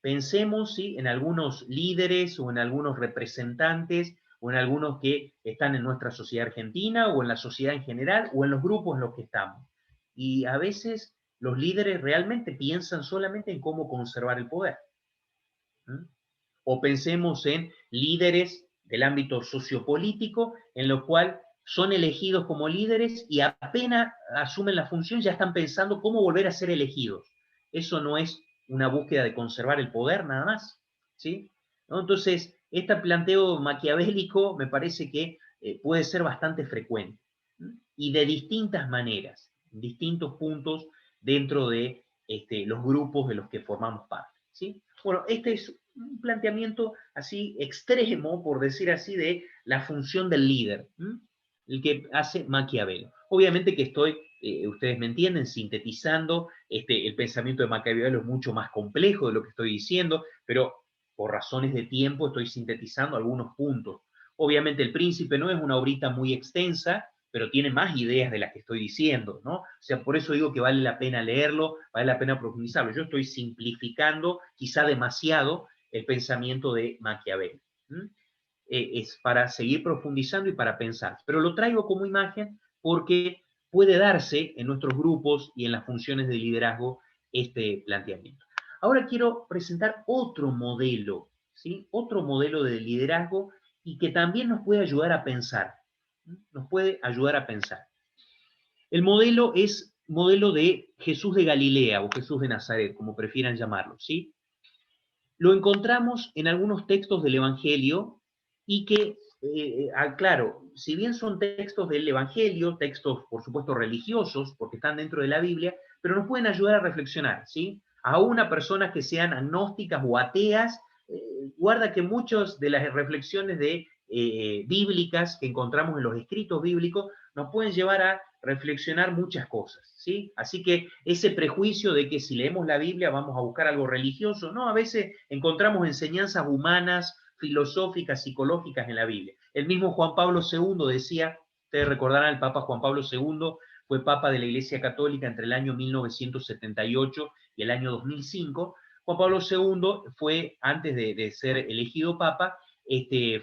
Pensemos, ¿sí?, en algunos líderes o en algunos representantes o en algunos que están en nuestra sociedad argentina o en la sociedad en general o en los grupos en los que estamos. Y a veces los líderes realmente piensan solamente en cómo conservar el poder. O pensemos en líderes del ámbito sociopolítico, en lo cual son elegidos como líderes y apenas asumen la función ya están pensando cómo volver a ser elegidos. Eso no es una búsqueda de conservar el poder nada más, ¿sí? ¿No? Entonces, este planteo maquiavélico me parece que puede ser bastante frecuente, ¿sí?, y de distintas maneras, distintos puntos dentro de los grupos de los que formamos parte, ¿sí? Bueno, este es un planteamiento así extremo, por decir así, de la función del líder, el que hace Maquiavelo. Obviamente que estoy, ustedes me entienden, sintetizando, el pensamiento de Maquiavelo es mucho más complejo de lo que estoy diciendo, pero por razones de tiempo estoy sintetizando algunos puntos. Obviamente El Príncipe no es una obrita muy extensa, pero tiene más ideas de las que estoy diciendo, ¿no? O sea, por eso digo que vale la pena leerlo, vale la pena profundizarlo. Yo estoy simplificando quizá demasiado el pensamiento de Maquiavelo. Es para seguir profundizando y para pensar. Pero lo traigo como imagen porque puede darse en nuestros grupos y en las funciones de liderazgo este planteamiento. Ahora quiero presentar otro modelo, ¿sí? Otro modelo de liderazgo y que también nos puede ayudar a pensar. Nos puede ayudar a pensar. El modelo es modelo de Jesús de Galilea o Jesús de Nazaret, como prefieran llamarlo, ¿sí? Lo encontramos en algunos textos del Evangelio y que, claro, si bien son textos del Evangelio, textos, por supuesto, religiosos, porque están dentro de la Biblia, pero nos pueden ayudar a reflexionar, ¿sí? Aún a personas que sean agnósticas o ateas, guarda que muchas de las reflexiones bíblicas que encontramos en los escritos bíblicos nos pueden llevar a reflexionar muchas cosas, ¿sí? Así que ese prejuicio de que si leemos la Biblia vamos a buscar algo religioso, no, a veces encontramos enseñanzas humanas, filosóficas, psicológicas en la Biblia. El mismo Juan Pablo II decía, ustedes recordarán, el Papa Juan Pablo II fue Papa de la Iglesia Católica entre el año 1978 y el año 2005. Juan Pablo II fue, antes de ser elegido Papa,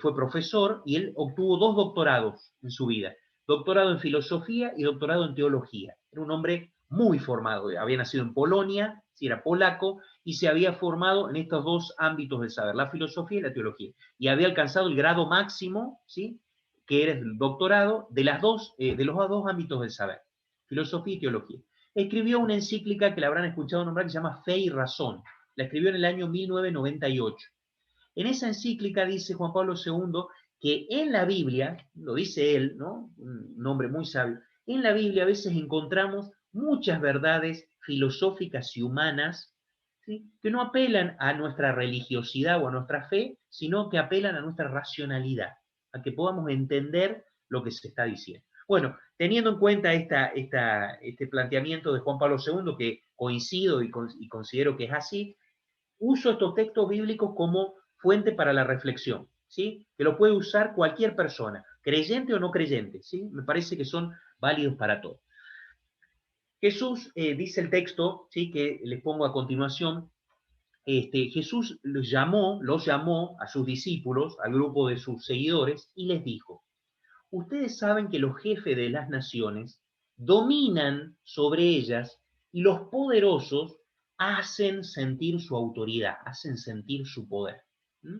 fue profesor y él obtuvo 2 doctorados en su vida, doctorado en filosofía y doctorado en teología. Era un hombre muy formado, había nacido en Polonia, si era polaco, y se había formado en estos 2 ámbitos del saber, la filosofía y la teología, y había alcanzado el grado máximo, ¿sí?, que eres doctorado de de los dos ámbitos del saber, filosofía y teología. Escribió una encíclica que la habrán escuchado nombrar que se llama Fe y Razón. La escribió en el año 1998. En esa encíclica dice Juan Pablo II que en la Biblia, lo dice él, ¿no? Un hombre muy sabio, en la Biblia a veces encontramos muchas verdades filosóficas y humanas, ¿sí?, que no apelan a nuestra religiosidad o a nuestra fe, sino que apelan a nuestra racionalidad, a que podamos entender lo que se está diciendo. Bueno, teniendo en cuenta este planteamiento de Juan Pablo II, que coincido y considero que es así, uso estos textos bíblicos como fuente para la reflexión, ¿sí? Que lo puede usar cualquier persona, creyente o no creyente, ¿sí? Me parece que son válidos para todos. Jesús, dice el texto, ¿sí?, que les pongo a continuación. Jesús los llamó a sus discípulos, al grupo de sus seguidores, y les dijo: ustedes saben que los jefes de las naciones dominan sobre ellas y los poderosos hacen sentir su autoridad, hacen sentir su poder. ¿Mm?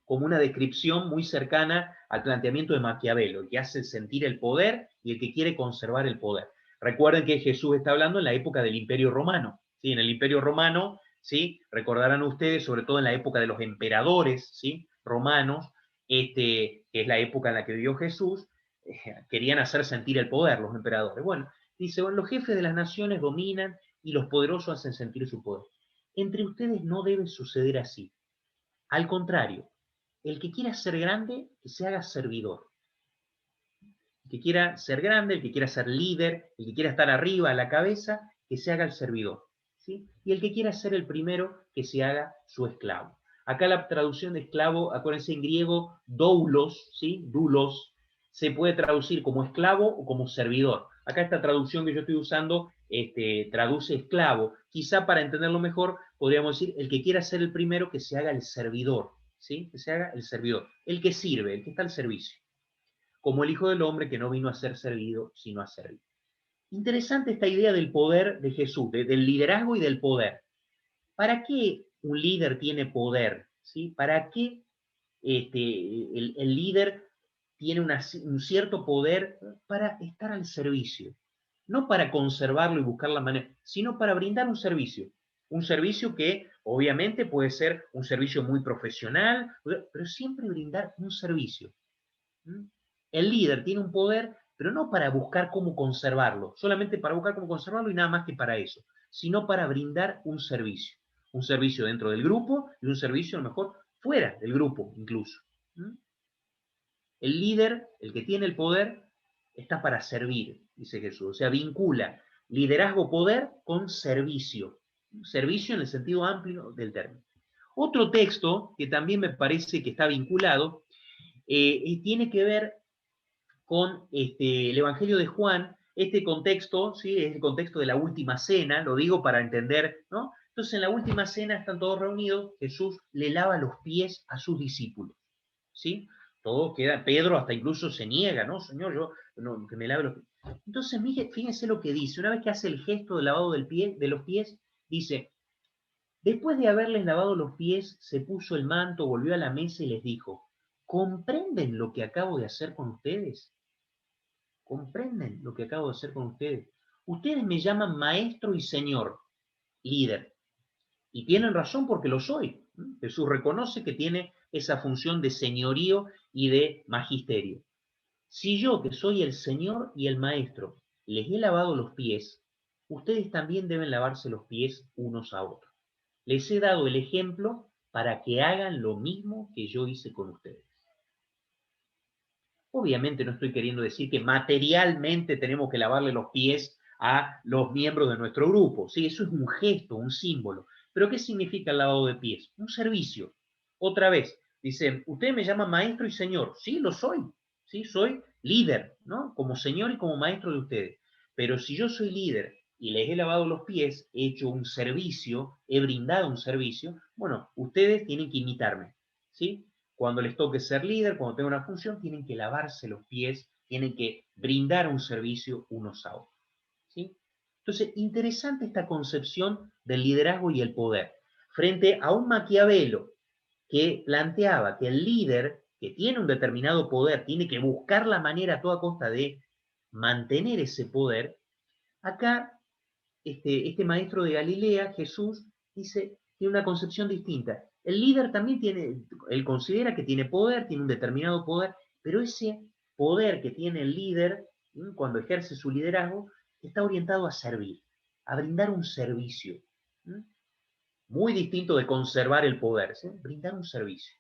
Como una descripción muy cercana al planteamiento de Maquiavelo, el que hace sentir el poder y el que quiere conservar el poder. Recuerden que Jesús está hablando en la época del Imperio Romano. ¿Sí? En el Imperio Romano, ¿sí?, recordarán ustedes, sobre todo en la época de los emperadores, ¿sí?, romanos, que es la época en la que vivió Jesús, querían hacer sentir el poder los emperadores. Bueno, dice, bueno, los jefes de las naciones dominan y los poderosos hacen sentir su poder. Entre ustedes no debe suceder así. Al contrario, el que quiera ser grande, que se haga servidor. El que quiera ser grande, el que quiera ser líder, el que quiera estar arriba a la cabeza, que se haga el servidor, ¿sí? Y el que quiera ser el primero, que se haga su esclavo. Acá la traducción de esclavo, acuérdense en griego, doulos, ¿sí? Doulos, se puede traducir como esclavo o como servidor. Acá esta traducción que yo estoy usando traduce esclavo. Quizá para entenderlo mejor, podríamos decir, el que quiera ser el primero, que se haga el servidor, ¿sí? Que se haga el servidor, el que sirve, el que está al servicio. Como el Hijo del Hombre, que no vino a ser servido, sino a servir. Interesante esta idea del poder de Jesús, del liderazgo y del poder. ¿Para qué un líder tiene poder? ¿Sí? ¿Para qué el líder tiene un cierto poder? Para estar al servicio. No para conservarlo y buscar la manera, sino para brindar un servicio. Un servicio que obviamente puede ser un servicio muy profesional, pero siempre brindar un servicio. ¿Mm? El líder tiene un poder, pero no para buscar cómo conservarlo, solamente para buscar cómo conservarlo y nada más que para eso, sino para brindar un servicio. Un servicio dentro del grupo y un servicio a lo mejor fuera del grupo incluso. ¿Mm? El líder, el que tiene el poder, está para servir, dice Jesús. O sea, vincula liderazgo-poder con servicio. Servicio en el sentido amplio del término. Otro texto que también me parece que está vinculado y tiene que ver con el Evangelio de Juan. Este contexto, ¿sí?, es el contexto de la última cena, lo digo para entender, ¿no? Entonces, en la última cena están todos reunidos, Jesús le lava los pies a sus discípulos, ¿sí? Todo queda, Pedro hasta incluso se niega, ¿no? Señor, yo, no, que me lave los pies. Entonces, fíjense lo que dice, una vez que hace el gesto del lavado de los pies, dice, después de haberles lavado los pies, se puso el manto, volvió a la mesa y les dijo, ¿comprenden lo que acabo de hacer con ustedes? ¿Comprenden lo que acabo de hacer con ustedes? Ustedes me llaman maestro y señor, líder, y tienen razón porque lo soy. Jesús reconoce que tiene esa función de señorío y de magisterio. Si yo, que soy el señor y el maestro, les he lavado los pies, ustedes también deben lavarse los pies unos a otros. Les he dado el ejemplo para que hagan lo mismo que yo hice con ustedes. Obviamente no estoy queriendo decir que materialmente tenemos que lavarle los pies a los miembros de nuestro grupo. Sí, eso es un gesto, un símbolo. Pero ¿qué significa el lavado de pies? Un servicio. Otra vez, dicen, usted me llama maestro y señor. Sí, lo soy. Sí, soy líder, ¿no? Como señor y como maestro de ustedes. Pero si yo soy líder y les he lavado los pies, he hecho un servicio, he brindado un servicio, bueno, ustedes tienen que imitarme. ¿Sí? Cuando les toque ser líder, cuando tengan una función, tienen que lavarse los pies, tienen que brindar un servicio unos a otros. ¿Sí? Entonces, interesante esta concepción del liderazgo y el poder, frente a un Maquiavelo que planteaba que el líder que tiene un determinado poder, tiene que buscar la manera a toda costa de mantener ese poder, acá este maestro de Galilea, Jesús, dice, tiene una concepción distinta. El líder también tiene, él considera que tiene poder, tiene un determinado poder, pero ese poder que tiene el líder, cuando ejerce su liderazgo, está orientado a servir, a brindar un servicio. Muy distinto de conservar el poder, ¿sí? Brindar un servicio.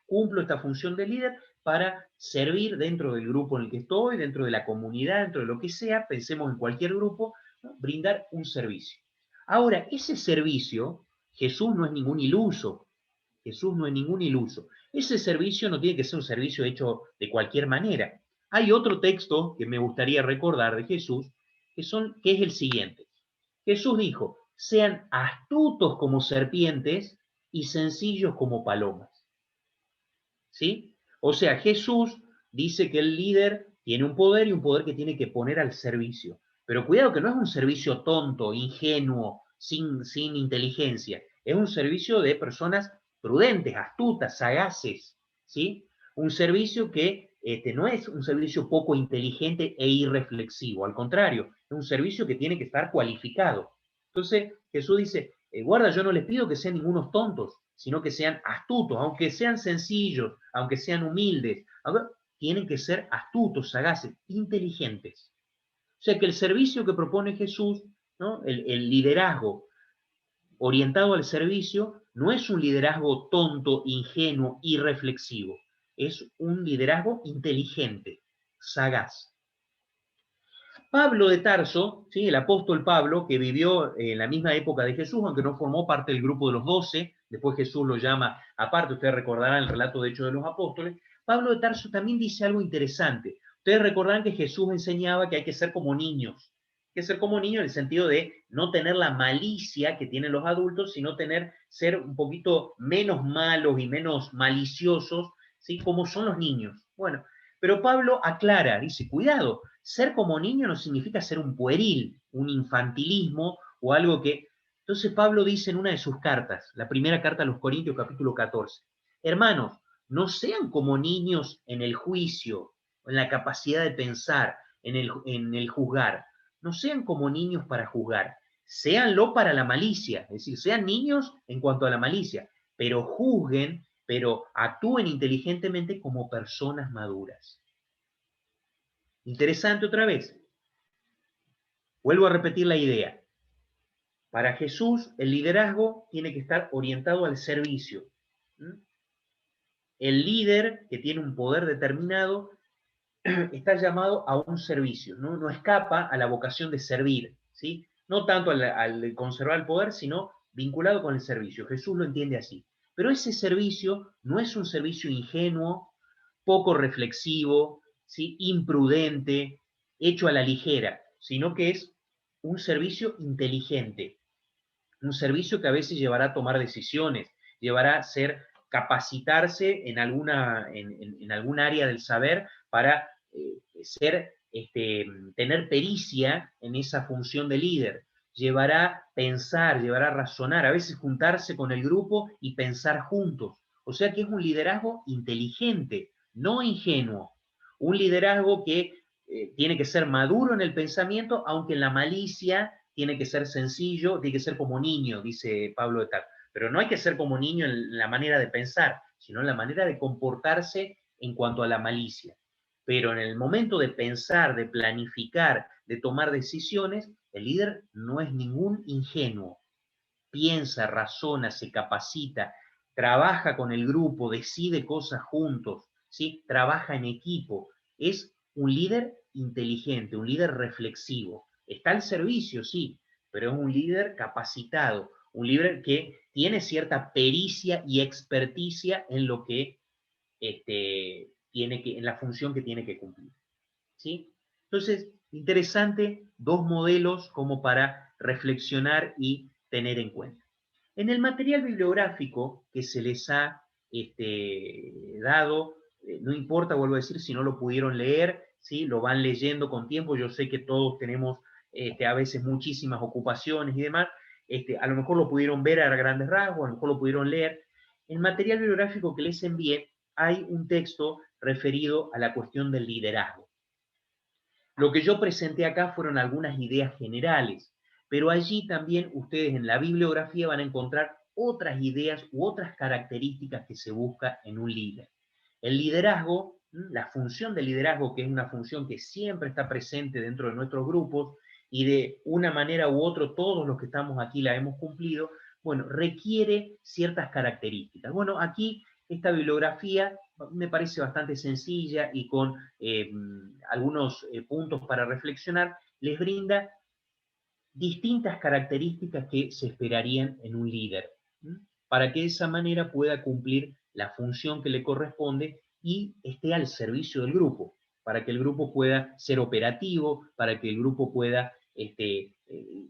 Cumplo esta función de líder para servir dentro del grupo en el que estoy, dentro de la comunidad, dentro de lo que sea, pensemos en cualquier grupo, ¿no? Brindar un servicio. Ahora, ese servicio, Jesús no es ningún iluso, Jesús no es ningún iluso. Ese servicio no tiene que ser un servicio hecho de cualquier manera. Hay otro texto que me gustaría recordar de Jesús, que es el siguiente. Jesús dijo, sean astutos como serpientes y sencillos como palomas. ¿Sí? O sea, Jesús dice que el líder tiene un poder y un poder que tiene que poner al servicio. Pero cuidado que no es un servicio tonto, ingenuo, sin inteligencia. Es un servicio de personas prudentes, astutas, sagaces. ¿Sí? Un servicio que no es un servicio poco inteligente e irreflexivo. Al contrario, es un servicio que tiene que estar cualificado. Entonces, Jesús dice, guarda, yo no les pido que sean ningunos tontos, sino que sean astutos, aunque sean sencillos, aunque sean humildes, tienen que ser astutos, sagaces, inteligentes. O sea que el servicio que propone Jesús, ¿no? El liderazgo orientado al servicio, no es un liderazgo tonto, ingenuo, irreflexivo, es un liderazgo inteligente, sagaz. Pablo de Tarso, ¿sí? El apóstol Pablo, que vivió en la misma época de Jesús, aunque no formó parte del grupo de los 12, después Jesús lo llama aparte, ustedes recordarán el relato de Hechos de los Apóstoles, Pablo de Tarso también dice algo interesante. Ustedes recordarán que Jesús enseñaba que hay que ser como niños, hay que ser como niños en el sentido de no tener la malicia que tienen los adultos, sino ser un poquito menos malos y menos maliciosos, ¿sí? Como son los niños. Bueno, pero Pablo aclara, dice, cuidado, ser como niño no significa ser un pueril, un infantilismo o algo que... Entonces Pablo dice en una de sus cartas, la primera carta a los Corintios, capítulo 14, hermanos, no sean como niños en el juicio, en la capacidad de pensar, en el juzgar. No sean como niños para juzgar, séanlo para la malicia, es decir, sean niños en cuanto a la malicia, pero juzguen, pero actúen inteligentemente como personas maduras. Interesante otra vez. Vuelvo a repetir la idea. Para Jesús, el liderazgo tiene que estar orientado al servicio. El líder que tiene un poder determinado está llamado a un servicio, no escapa a la vocación de servir, ¿sí? No tanto al conservar el poder, sino vinculado con el servicio. Jesús lo entiende así. Pero ese servicio no es un servicio ingenuo, poco reflexivo, ¿sí? Imprudente, hecho a la ligera, sino que es un servicio inteligente, un servicio que a veces llevará a tomar decisiones, llevará a capacitarse en algún área del saber para tener pericia en esa función de líder. Llevará a pensar, llevará a razonar, a veces juntarse con el grupo y pensar juntos. O sea que es un liderazgo inteligente, no ingenuo. Un liderazgo que tiene que ser maduro en el pensamiento, aunque en la malicia tiene que ser sencillo, tiene que ser como niño, dice Pablo de Tarso. Pero no hay que ser como niño en la manera de pensar, sino en la manera de comportarse en cuanto a la malicia. Pero en el momento de pensar, de planificar, de tomar decisiones, el líder no es ningún ingenuo. Piensa, razona, se capacita, trabaja con el grupo, decide cosas juntos, ¿sí? Trabaja en equipo. Es un líder inteligente, un líder reflexivo. Está al servicio, sí, pero es un líder capacitado, un líder que tiene cierta pericia y experticia en lo que en la función que tiene que cumplir. ¿Sí? Entonces, interesante, dos modelos como para reflexionar y tener en cuenta. En el material bibliográfico que se les ha dado, no importa, vuelvo a decir, si no lo pudieron leer, ¿sí? Lo van leyendo con tiempo, yo sé que todos tenemos a veces muchísimas ocupaciones y demás, a lo mejor lo pudieron ver a grandes rasgos, a lo mejor lo pudieron leer. El material bibliográfico que les envié hay un texto referido a la cuestión del liderazgo. Lo que yo presenté acá fueron algunas ideas generales, pero allí también ustedes en la bibliografía van a encontrar otras ideas u otras características que se busca en un líder. El liderazgo, la función del liderazgo, que es una función que siempre está presente dentro de nuestros grupos y de una manera u otra todos los que estamos aquí la hemos cumplido, bueno, requiere ciertas características. Bueno, aquí esta bibliografía me parece bastante sencilla y con algunos puntos para reflexionar, les brinda distintas características que se esperarían en un líder, para que de esa manera pueda cumplir la función que le corresponde y esté al servicio del grupo, para que el grupo pueda ser operativo, para que el grupo pueda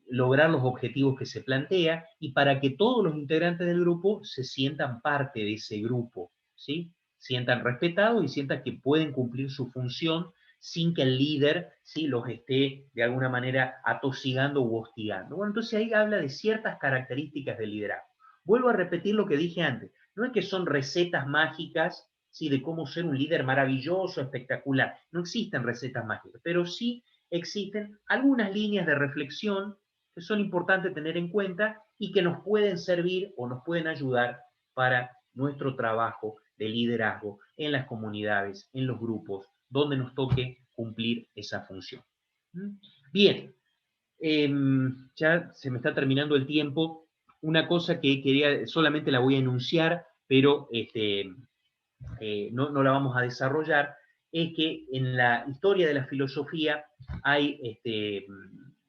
lograr los objetivos que se plantea y para que todos los integrantes del grupo se sientan parte de ese grupo, ¿sí? Sientan respetados y sientan que pueden cumplir su función sin que el líder, ¿sí?, los esté de alguna manera atosigando u hostigando. Bueno, entonces ahí habla de ciertas características del liderazgo. Vuelvo a repetir lo que dije antes. No es que son recetas mágicas, ¿sí?, de cómo ser un líder maravilloso, espectacular. No existen recetas mágicas, pero sí existen algunas líneas de reflexión que son importantes tener en cuenta y que nos pueden servir o nos pueden ayudar para nuestro trabajo de liderazgo en las comunidades, en los grupos, donde nos toque cumplir esa función. Bien, ya se me está terminando el tiempo. Una cosa que quería, solamente la voy a enunciar, pero no la vamos a desarrollar, es que en la historia de la filosofía hay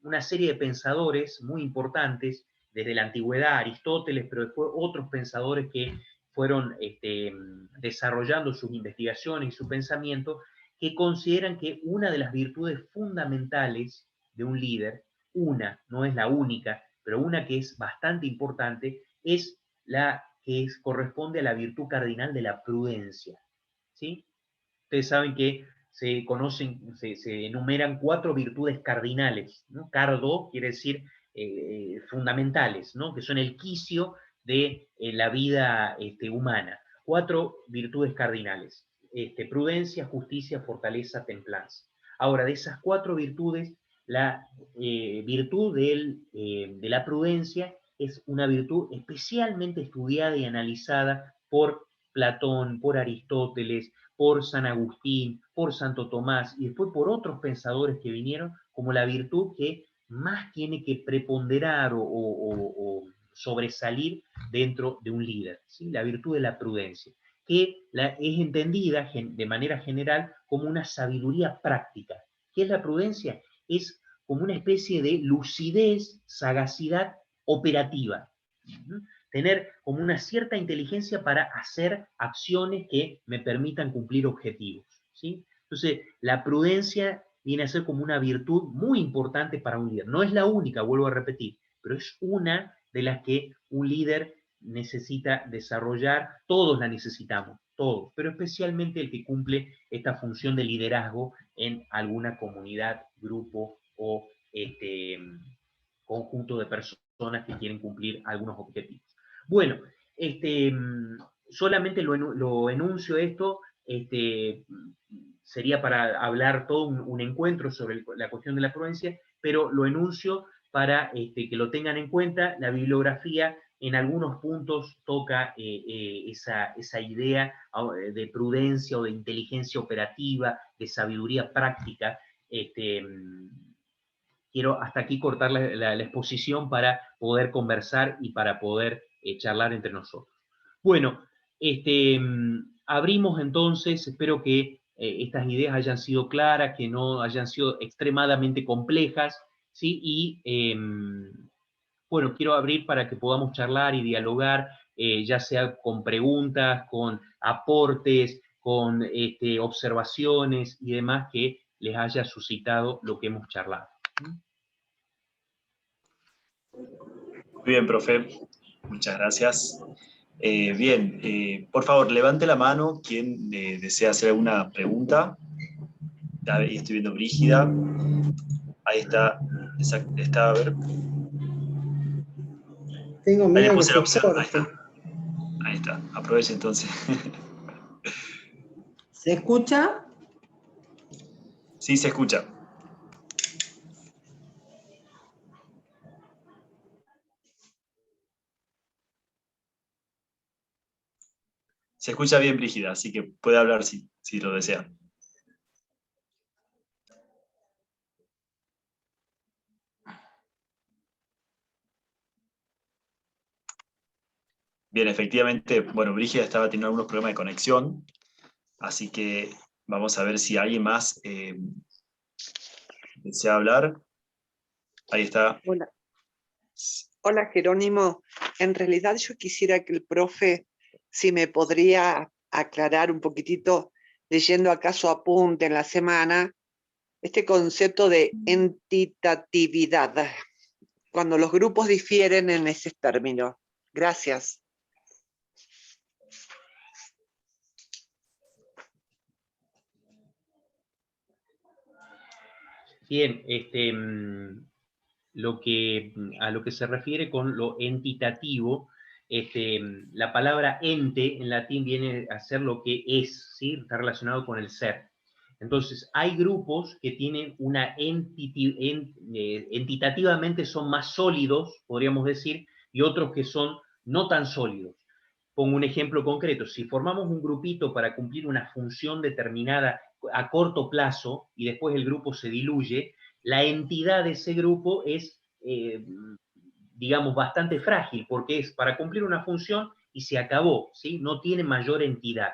una serie de pensadores muy importantes, desde la antigüedad, Aristóteles, pero después otros pensadores que fueron desarrollando sus investigaciones y su pensamiento, que consideran que una de las virtudes fundamentales de un líder, una, no es la única, pero una que es bastante importante, es la que corresponde a la virtud cardinal de la prudencia, ¿sí? Ustedes saben que se conocen, se enumeran 4 virtudes cardinales, ¿no? Cardo quiere decir fundamentales, ¿no?, que son el quicio de la vida humana. 4 virtudes cardinales: prudencia, justicia, fortaleza, templanza. Ahora, de esas 4 virtudes, la virtud de la prudencia es una virtud especialmente estudiada y analizada por Platón, por Aristóteles, por San Agustín, por Santo Tomás y después por otros pensadores que vinieron, como la virtud que más tiene que preponderar o sobresalir dentro de un líder, ¿sí? La virtud de la prudencia, que es entendida de manera general como una sabiduría práctica. ¿Qué es la prudencia? Es como una especie de lucidez, sagacidad operativa. Tener como una cierta inteligencia para hacer acciones que me permitan cumplir objetivos, ¿sí? Entonces, la prudencia viene a ser como una virtud muy importante para un líder. No es la única, vuelvo a repetir, pero es una de las que un líder necesita desarrollar. Todos la necesitamos, todos, pero especialmente el que cumple esta función de liderazgo en alguna comunidad, grupo o conjunto de personas que quieren cumplir algunos objetivos. Bueno, solamente lo enuncio esto, sería para hablar todo un encuentro sobre la cuestión de la prudencia, pero lo enuncio para que lo tengan en cuenta. La bibliografía en algunos puntos toca esa idea de prudencia o de inteligencia operativa, de sabiduría práctica. Quiero hasta aquí cortar la exposición para poder conversar y para poder charlar entre nosotros. Bueno, abrimos entonces, espero que estas ideas hayan sido claras, que no hayan sido extremadamente complejas, ¿sí? Y bueno, quiero abrir para que podamos charlar y dialogar, ya sea con preguntas, con aportes, con observaciones y demás que les haya suscitado lo que hemos charlado. Muy bien, profe. Muchas gracias. Bien, por favor, levante la mano quien desea hacer alguna pregunta. Ahí estoy viendo Brígida. Ahí está. Está, a ver. Tengo Ahí le miedo que puse la se opción. corte. Ahí está. Ahí está. Aproveche entonces. ¿Se escucha? Sí, se escucha. Se escucha bien, Brígida, así que puede hablar si lo desea. Bien, efectivamente, bueno, Brígida estaba teniendo algunos problemas de conexión, así que vamos a ver si alguien más desea hablar. Ahí está. Hola. Hola, Jerónimo. En realidad yo quisiera que el profe, si me podría aclarar un poquitito, leyendo acá su apunte en la semana, este concepto de entitatividad, cuando los grupos difieren en ese término. Gracias. Bien, a lo que se refiere con lo entitativo, la palabra ente en latín viene a ser lo que es, ¿sí? Está relacionado con el ser. Entonces, hay grupos que tienen una entitativamente son más sólidos, podríamos decir, y otros que son no tan sólidos. Pongo un ejemplo concreto. Si formamos un grupito para cumplir una función determinada a corto plazo y después el grupo se diluye, la entidad de ese grupo es, digamos, bastante frágil, porque es para cumplir una función y se acabó, ¿sí? No tiene mayor entidad.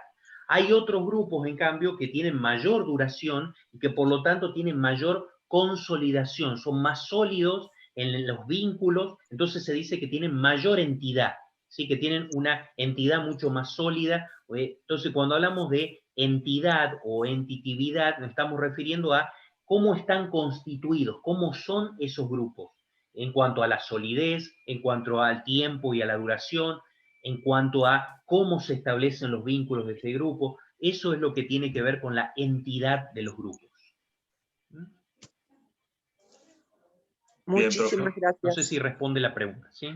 Hay otros grupos, en cambio, que tienen mayor duración y que por lo tanto tienen mayor consolidación, son más sólidos en los vínculos, entonces se dice que tienen mayor entidad, ¿sí? Que tienen una entidad mucho más sólida. Entonces, cuando hablamos de entidad o entitividad, nos estamos refiriendo a cómo están constituidos, cómo son esos grupos, en cuanto a la solidez, en cuanto al tiempo y a la duración, en cuanto a cómo se establecen los vínculos de ese grupo. Eso es lo que tiene que ver con la entidad de los grupos. Muchísimas gracias. No sé si responde la pregunta, ¿sí?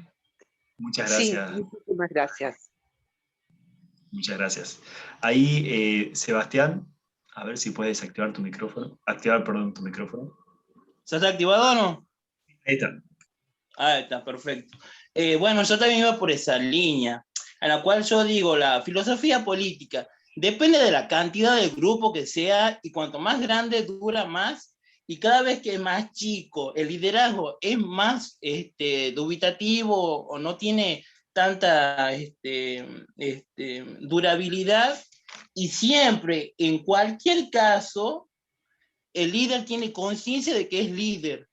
Muchas gracias. Sí, muchísimas gracias. Muchas gracias. Ahí, Sebastián, a ver si puedes activar tu micrófono. Tu micrófono. ¿Ya está activado o no? Ahí está. Ah, está, perfecto. Bueno, yo también iba por esa línea, en la cual yo digo, la filosofía política depende de la cantidad de grupo que sea, y cuanto más grande dura más, y cada vez que es más chico, el liderazgo es más dubitativo o no tiene tanta durabilidad, y siempre, en cualquier caso, el líder tiene conciencia de que es líder.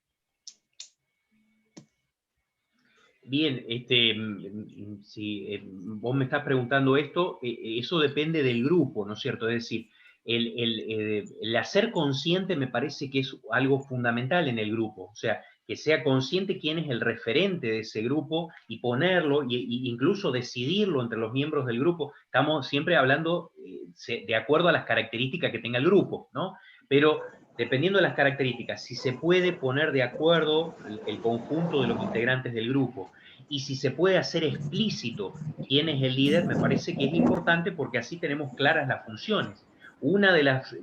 Bien, si vos me estás preguntando esto, eso depende del grupo, ¿no es cierto? Es decir, el hacer consciente me parece que es algo fundamental en el grupo, o sea, que sea consciente quién es el referente de ese grupo y ponerlo, y incluso decidirlo entre los miembros del grupo. Estamos siempre hablando de acuerdo a las características que tenga el grupo, ¿no? Pero dependiendo de las características, si se puede poner de acuerdo el conjunto de los integrantes del grupo y si se puede hacer explícito quién es el líder, me parece que es importante porque así tenemos claras las funciones. Una de las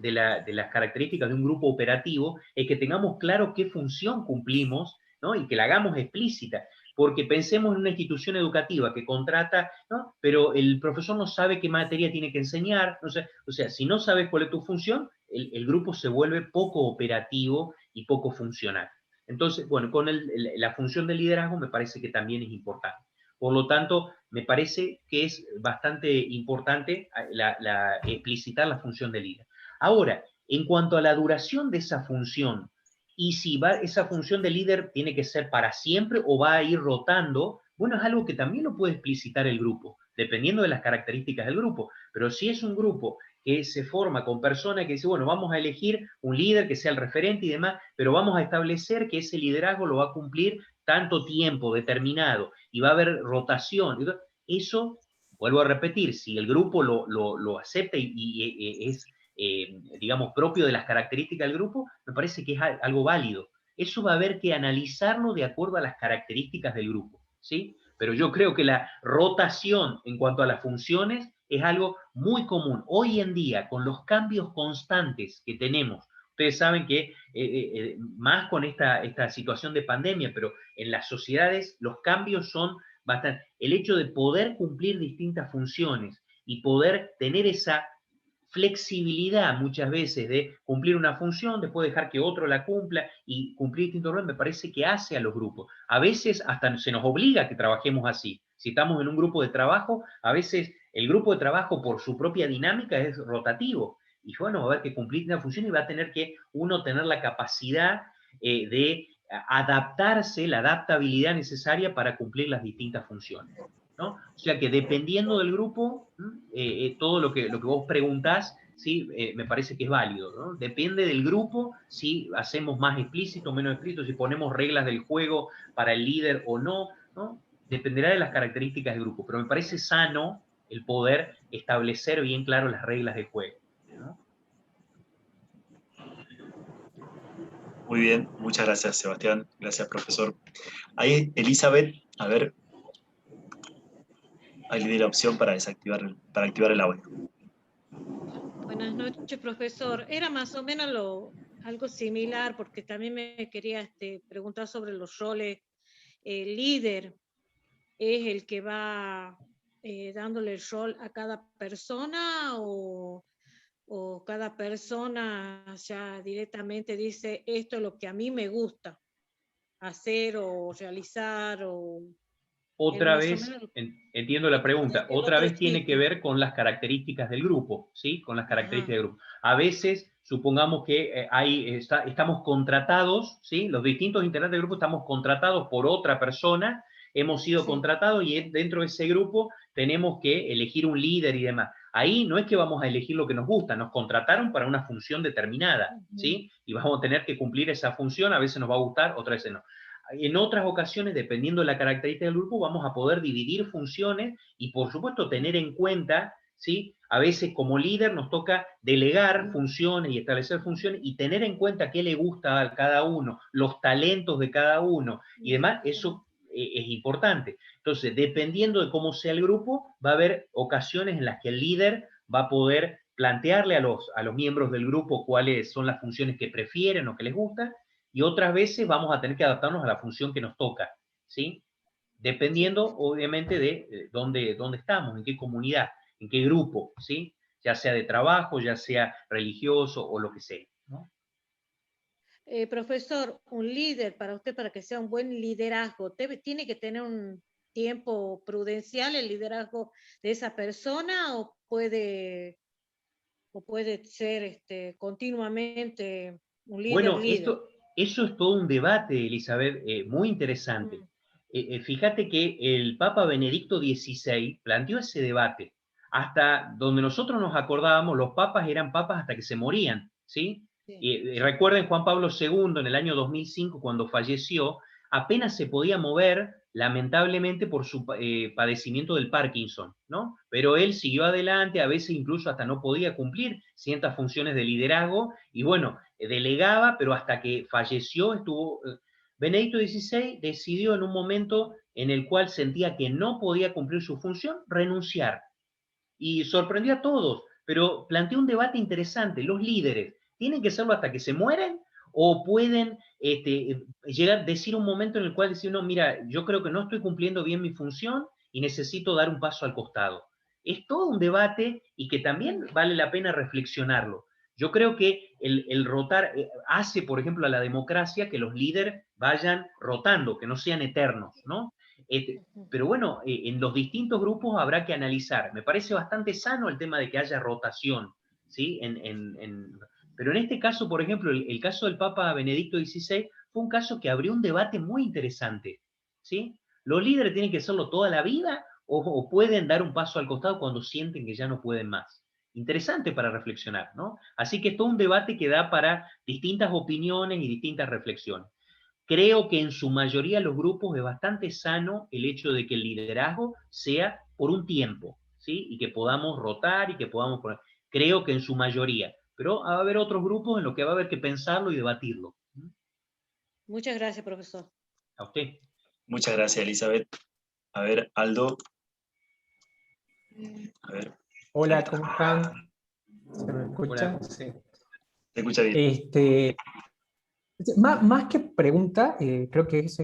características de un grupo operativo es que tengamos claro qué función cumplimos, ¿no? Y que la hagamos explícita. Porque pensemos en una institución educativa que contrata, ¿no? Pero el profesor no sabe qué materia tiene que enseñar. No sé, o sea, si no sabes cuál es tu función, el grupo se vuelve poco operativo y poco funcional. Entonces, bueno, con la función de liderazgo me parece que también es importante. Por lo tanto, me parece que es bastante importante explicitar la función de líder. Ahora, en cuanto a la duración de esa función, y si esa función de líder tiene que ser para siempre o va a ir rotando, bueno, es algo que también lo puede explicitar el grupo, dependiendo de las características del grupo. Pero si es un grupo que se forma con personas que dicen, bueno, vamos a elegir un líder que sea el referente y demás, pero vamos a establecer que ese liderazgo lo va a cumplir tanto tiempo determinado y va a haber rotación. Eso, vuelvo a repetir, si el grupo lo acepta y es, digamos, propio de las características del grupo, me parece que es algo válido. Eso va a haber que analizarlo de acuerdo a las características del grupo, ¿sí? Pero yo creo que la rotación en cuanto a las funciones es algo muy común. Hoy en día, con los cambios constantes que tenemos, ustedes saben que más con esta situación de pandemia, pero en las sociedades los cambios son bastante. El hecho de poder cumplir distintas funciones y poder tener esa flexibilidad muchas veces de cumplir una función, después dejar que otro la cumpla y cumplir distintos roles, me parece que hace a los grupos. A veces hasta se nos obliga a que trabajemos así. Si estamos en un grupo de trabajo, a veces el grupo de trabajo por su propia dinámica es rotativo. Y bueno, va a haber que cumplir una función y va a tener que uno tener la capacidad de adaptarse, la adaptabilidad necesaria para cumplir las distintas funciones, ¿no? O sea que dependiendo del grupo, todo lo que vos preguntás, ¿sí? Me parece que es válido, ¿no? Depende del grupo, si hacemos más explícito o menos explícito, si ponemos reglas del juego para el líder o no, ¿no? Dependerá de las características del grupo, pero me parece sano el poder establecer bien claro las reglas del juego, ¿no? Muy bien, muchas gracias, Sebastián. Gracias, profesor. Ahí, Elizabeth, a ver, ahí le di la opción para activar el audio. Buenas noches, profesor. Era más o menos algo similar, porque también me quería preguntar sobre los roles. El líder es el que va dándole el rol a cada persona, o cada persona ya directamente dice, esto es lo que a mí me gusta hacer o realizar, o Otra más o vez, menos entiendo la pregunta, el otra otro vez tiene que tipo. ver con las características del grupo, ¿sí? Con las características Ajá. del grupo. A veces, supongamos que estamos contratados, ¿sí? Los distintos integrantes del grupo estamos contratados por otra persona, hemos sido Sí. contratados y dentro de ese grupo tenemos que elegir un líder y demás. Ahí no es que vamos a elegir lo que nos gusta, nos contrataron para una función determinada, ¿sí? Y vamos a tener que cumplir esa función, a veces nos va a gustar, otras veces no. En otras ocasiones, dependiendo de la característica del grupo, vamos a poder dividir funciones y, por supuesto, tener en cuenta, ¿sí? A veces como líder nos toca delegar funciones y establecer funciones y tener en cuenta qué le gusta a cada uno, los talentos de cada uno y demás, eso es importante. Entonces, dependiendo de cómo sea el grupo, va a haber ocasiones en las que el líder va a poder plantearle a los miembros del grupo cuáles son las funciones que prefieren o que les gustan, y otras veces vamos a tener que adaptarnos a la función que nos toca, ¿sí? Dependiendo, obviamente, de dónde estamos, en qué comunidad, en qué grupo, ¿sí? Ya sea de trabajo, ya sea religioso o lo que sea, ¿no? Profesor, un líder para usted, para que sea un buen liderazgo, ¿tiene que tener un tiempo prudencial el liderazgo de esa persona, o puede ser continuamente un Bueno, líder? eso es todo un debate, Elizabeth, muy interesante. Fíjate que el Papa Benedicto XVI planteó ese debate. Hasta donde nosotros nos acordábamos, los papas eran papas hasta que se morían, ¿sí? Y recuerden Juan Pablo II en el año 2005, cuando falleció, apenas se podía mover, lamentablemente por su padecimiento del Parkinson, ¿no? Pero él siguió adelante, a veces incluso hasta no podía cumplir ciertas funciones de liderazgo, y bueno, delegaba, pero hasta que falleció estuvo. Benedicto XVI decidió en un momento en el cual sentía que no podía cumplir su función, renunciar. Y sorprendió a todos, pero planteó un debate interesante. Los líderes, ¿tienen que serlo hasta que se mueren? ¿O pueden llegar a decir un momento en el cual decir, no, mira, yo creo que no estoy cumpliendo bien mi función y necesito dar un paso al costado? Es todo un debate y que también vale la pena reflexionarlo. Yo creo que el rotar hace, por ejemplo, a la democracia que los líderes vayan rotando, que no sean eternos, ¿no? Pero bueno, en los distintos grupos habrá que analizar. Me parece bastante sano el tema de que haya rotación, ¿sí? Pero en este caso, por ejemplo, el caso del Papa Benedicto XVI fue un caso que abrió un debate muy interesante, ¿sí? ¿Los líderes tienen que hacerlo toda la vida o pueden dar un paso al costado cuando sienten que ya no pueden más? Interesante para reflexionar, ¿no? Así que es todo un debate que da para distintas opiniones y distintas reflexiones. Creo que en su mayoría los grupos es bastante sano el hecho de que el liderazgo sea por un tiempo, ¿sí? Y que podamos rotar y que podamos poner. Creo que en su mayoría. Pero va a haber otros grupos en los que va a haber que pensarlo y debatirlo. Muchas gracias, profesor. A usted. Muchas gracias, Elizabeth. A ver, Aldo. A ver. Hola, ¿cómo están? ¿Se me escucha? Hola. Sí. Te escucha bien. Más que pregunta, creo que es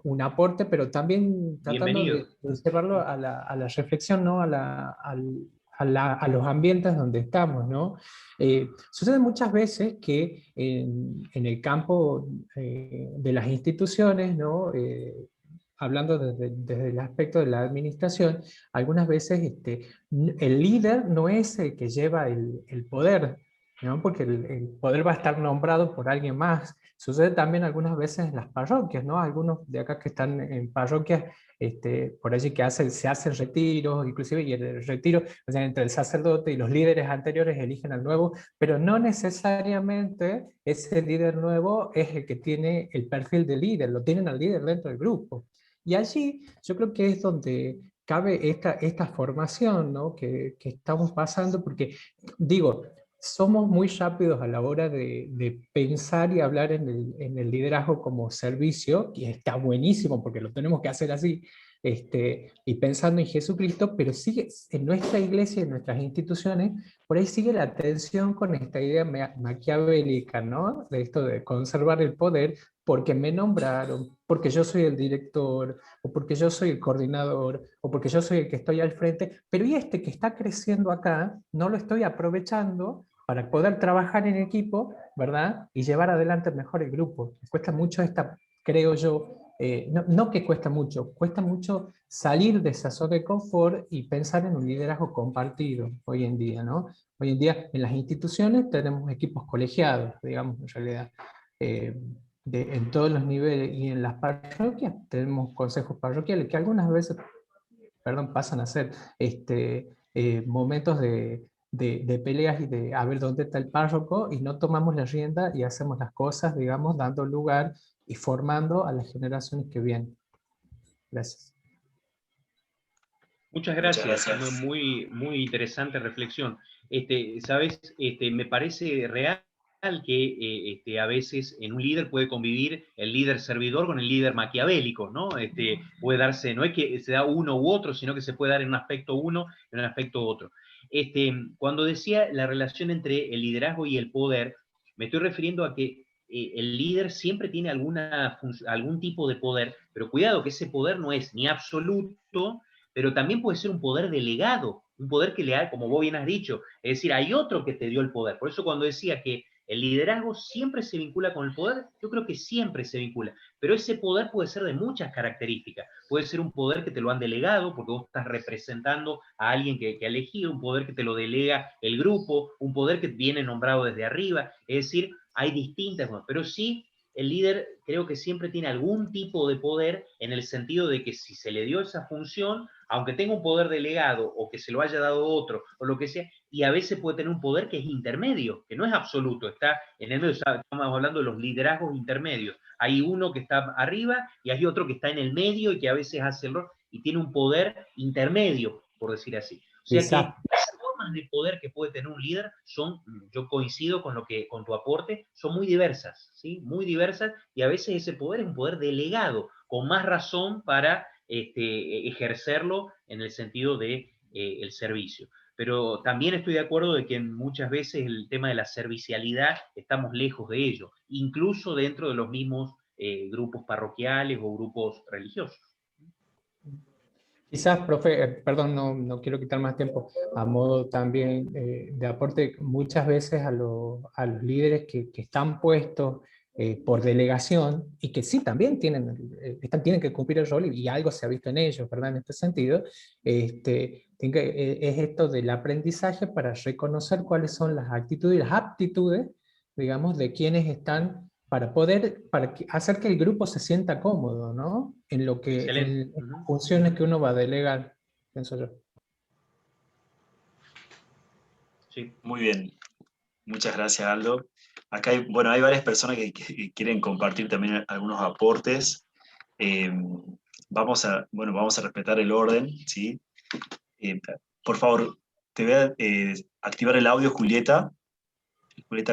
un aporte, pero también tratando Bienvenido. de llevarlo a la reflexión, ¿no? A los ambientes donde estamos, ¿no? Sucede muchas veces que en el campo de las instituciones, ¿no? Hablando desde el aspecto de la administración, algunas veces el líder no es el que lleva el poder, ¿no? Porque el poder va a estar nombrado por alguien más. Sucede también algunas veces en las parroquias, ¿no? Algunos de acá que están en parroquias, por allí que se hacen retiros, inclusive, y el retiro, o sea, entre el sacerdote y los líderes anteriores eligen al nuevo, pero no necesariamente ese líder nuevo es el que tiene el perfil de líder, lo tienen al líder dentro del grupo. Y allí yo creo que es donde cabe esta formación, ¿no? que estamos pasando, porque digo, somos muy rápidos a la hora de pensar y hablar en el liderazgo como servicio, y está buenísimo porque lo tenemos que hacer así, y pensando en Jesucristo, pero sigue en nuestra iglesia, en nuestras instituciones, por ahí sigue la tensión con esta idea maquiavélica, ¿no? De esto de conservar el poder porque me nombraron, porque yo soy el director, o porque yo soy el coordinador, o porque yo soy el que estoy al frente, pero y este que está creciendo acá, no lo estoy aprovechando para poder trabajar en equipo, ¿verdad? Y llevar adelante mejor el grupo. Cuesta mucho creo yo, no que cuesta mucho salir de esa zona de confort y pensar en un liderazgo compartido hoy en día, ¿no? Hoy en día en las instituciones tenemos equipos colegiados, digamos, en realidad. En todos los niveles, y en las parroquias tenemos consejos parroquiales que algunas veces, perdón, pasan a ser momentos de peleas y de a ver dónde está el párroco, y no tomamos la rienda y hacemos las cosas, digamos, dando lugar y formando a las generaciones que vienen. Gracias. Muchas gracias. gracias. Muy, muy interesante reflexión. ¿Sabes? Me parece real que a veces en un líder puede convivir el líder servidor con el líder maquiavélico, ¿no? Puede darse, no es que se da uno u otro, sino que se puede dar en un aspecto uno y en un aspecto otro. Cuando decía la relación entre el liderazgo y el poder, me estoy refiriendo a que el líder siempre tiene algún tipo de poder, pero cuidado que ese poder no es ni absoluto, pero también puede ser un poder delegado, un poder que le da, como vos bien has dicho, es decir, hay otro que te dio el poder. Por eso cuando decía que el liderazgo siempre se vincula con el poder, yo creo que siempre se vincula, pero ese poder puede ser de muchas características. Puede ser un poder que te lo han delegado, porque vos estás representando a alguien que ha elegido, un poder que te lo delega el grupo, un poder que viene nombrado desde arriba, es decir, hay distintas, pero sí el líder creo que siempre tiene algún tipo de poder en el sentido de que si se le dio esa función, aunque tenga un poder delegado o que se lo haya dado otro o lo que sea, y a veces puede tener un poder que es intermedio, que no es absoluto, está en el medio, estamos hablando de los liderazgos intermedios. Hay uno que está arriba y hay otro que está en el medio y que a veces hace el rol y tiene un poder intermedio, por decir así. O sea que las formas de poder que puede tener un líder son, yo coincido con tu aporte, son muy diversas, ¿sí? Muy diversas, y a veces ese poder es un poder delegado, con más razón para ejercerlo en el sentido de el servicio. Pero también estoy de acuerdo de que muchas veces el tema de la servicialidad estamos lejos de ello, incluso dentro de los mismos grupos parroquiales o grupos religiosos. Quizás, profe, perdón, no quiero quitar más tiempo, a modo también de aporte, muchas veces a los líderes que están puestos por delegación, y que sí también tienen que cumplir el rol, y algo se ha visto en ellos, ¿verdad? En este sentido, es esto del aprendizaje para reconocer cuáles son las actitudes y las aptitudes, digamos, de quienes están para hacer que el grupo se sienta cómodo, ¿no? En lo que, en funciones que uno va a delegar, pienso yo. Sí. Muy bien. Muchas gracias, Aldo. Acá hay varias personas que quieren compartir también algunos aportes. Vamos a respetar el orden, ¿sí? Por favor, te voy a activar el audio, Julieta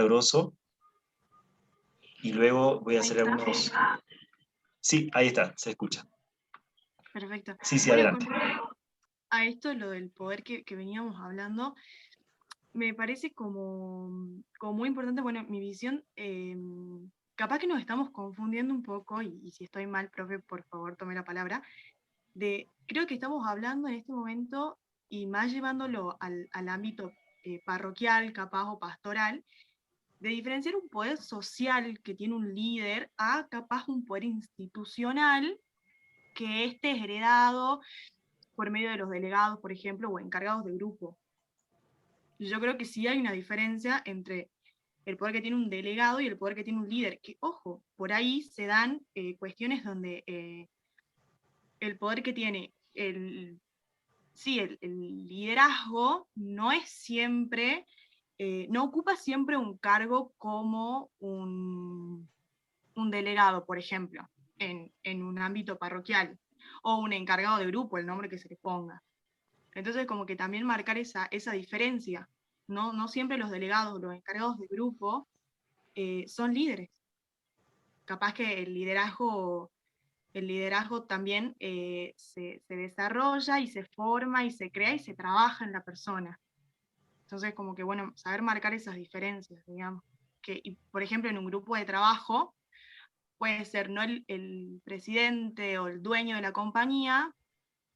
Grosso, y luego voy a hacer algunos... Sí, ahí está, se escucha. Perfecto. Sí, adelante. a esto, lo del poder que veníamos hablando, me parece como muy importante, bueno, mi visión, capaz que nos estamos confundiendo un poco, y si estoy mal, profe, por favor, tome la palabra, creo que estamos hablando en este momento, y más llevándolo al ámbito parroquial, capaz, o pastoral, de diferenciar un poder social que tiene un líder a capaz un poder institucional que este es heredado por medio de los delegados, por ejemplo, o encargados de grupo. Yo creo que sí hay una diferencia entre el poder que tiene un delegado y el poder que tiene un líder, que, ojo, por ahí se dan cuestiones donde el poder que tiene el liderazgo no es siempre, no ocupa siempre un cargo como un delegado, por ejemplo, en un ámbito parroquial, o un encargado de grupo, el nombre que se le ponga. Entonces, como que también marcar esa diferencia. No siempre los delegados, los encargados de grupo son líderes. Capaz que el liderazgo también se desarrolla y se forma y se crea y se trabaja en la persona. Entonces, como que, bueno, saber marcar esas diferencias, digamos. Y, por ejemplo, en un grupo de trabajo, puede ser no el presidente o el dueño de la compañía,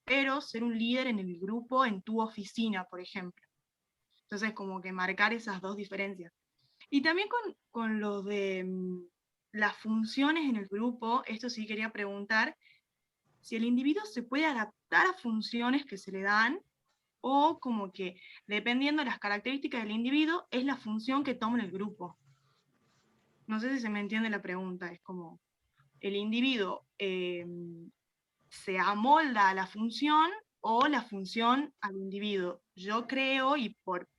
pero ser un líder en el grupo, en tu oficina, por ejemplo. Entonces, como que marcar esas dos diferencias. Y también con lo de las funciones en el grupo, esto sí quería preguntar, si el individuo se puede adaptar a funciones que se le dan, o como que, dependiendo de las características del individuo, es la función que toma en el grupo. No sé si se me entiende la pregunta, es como, el individuo se amolda a la función o la función al individuo. Yo creo, y por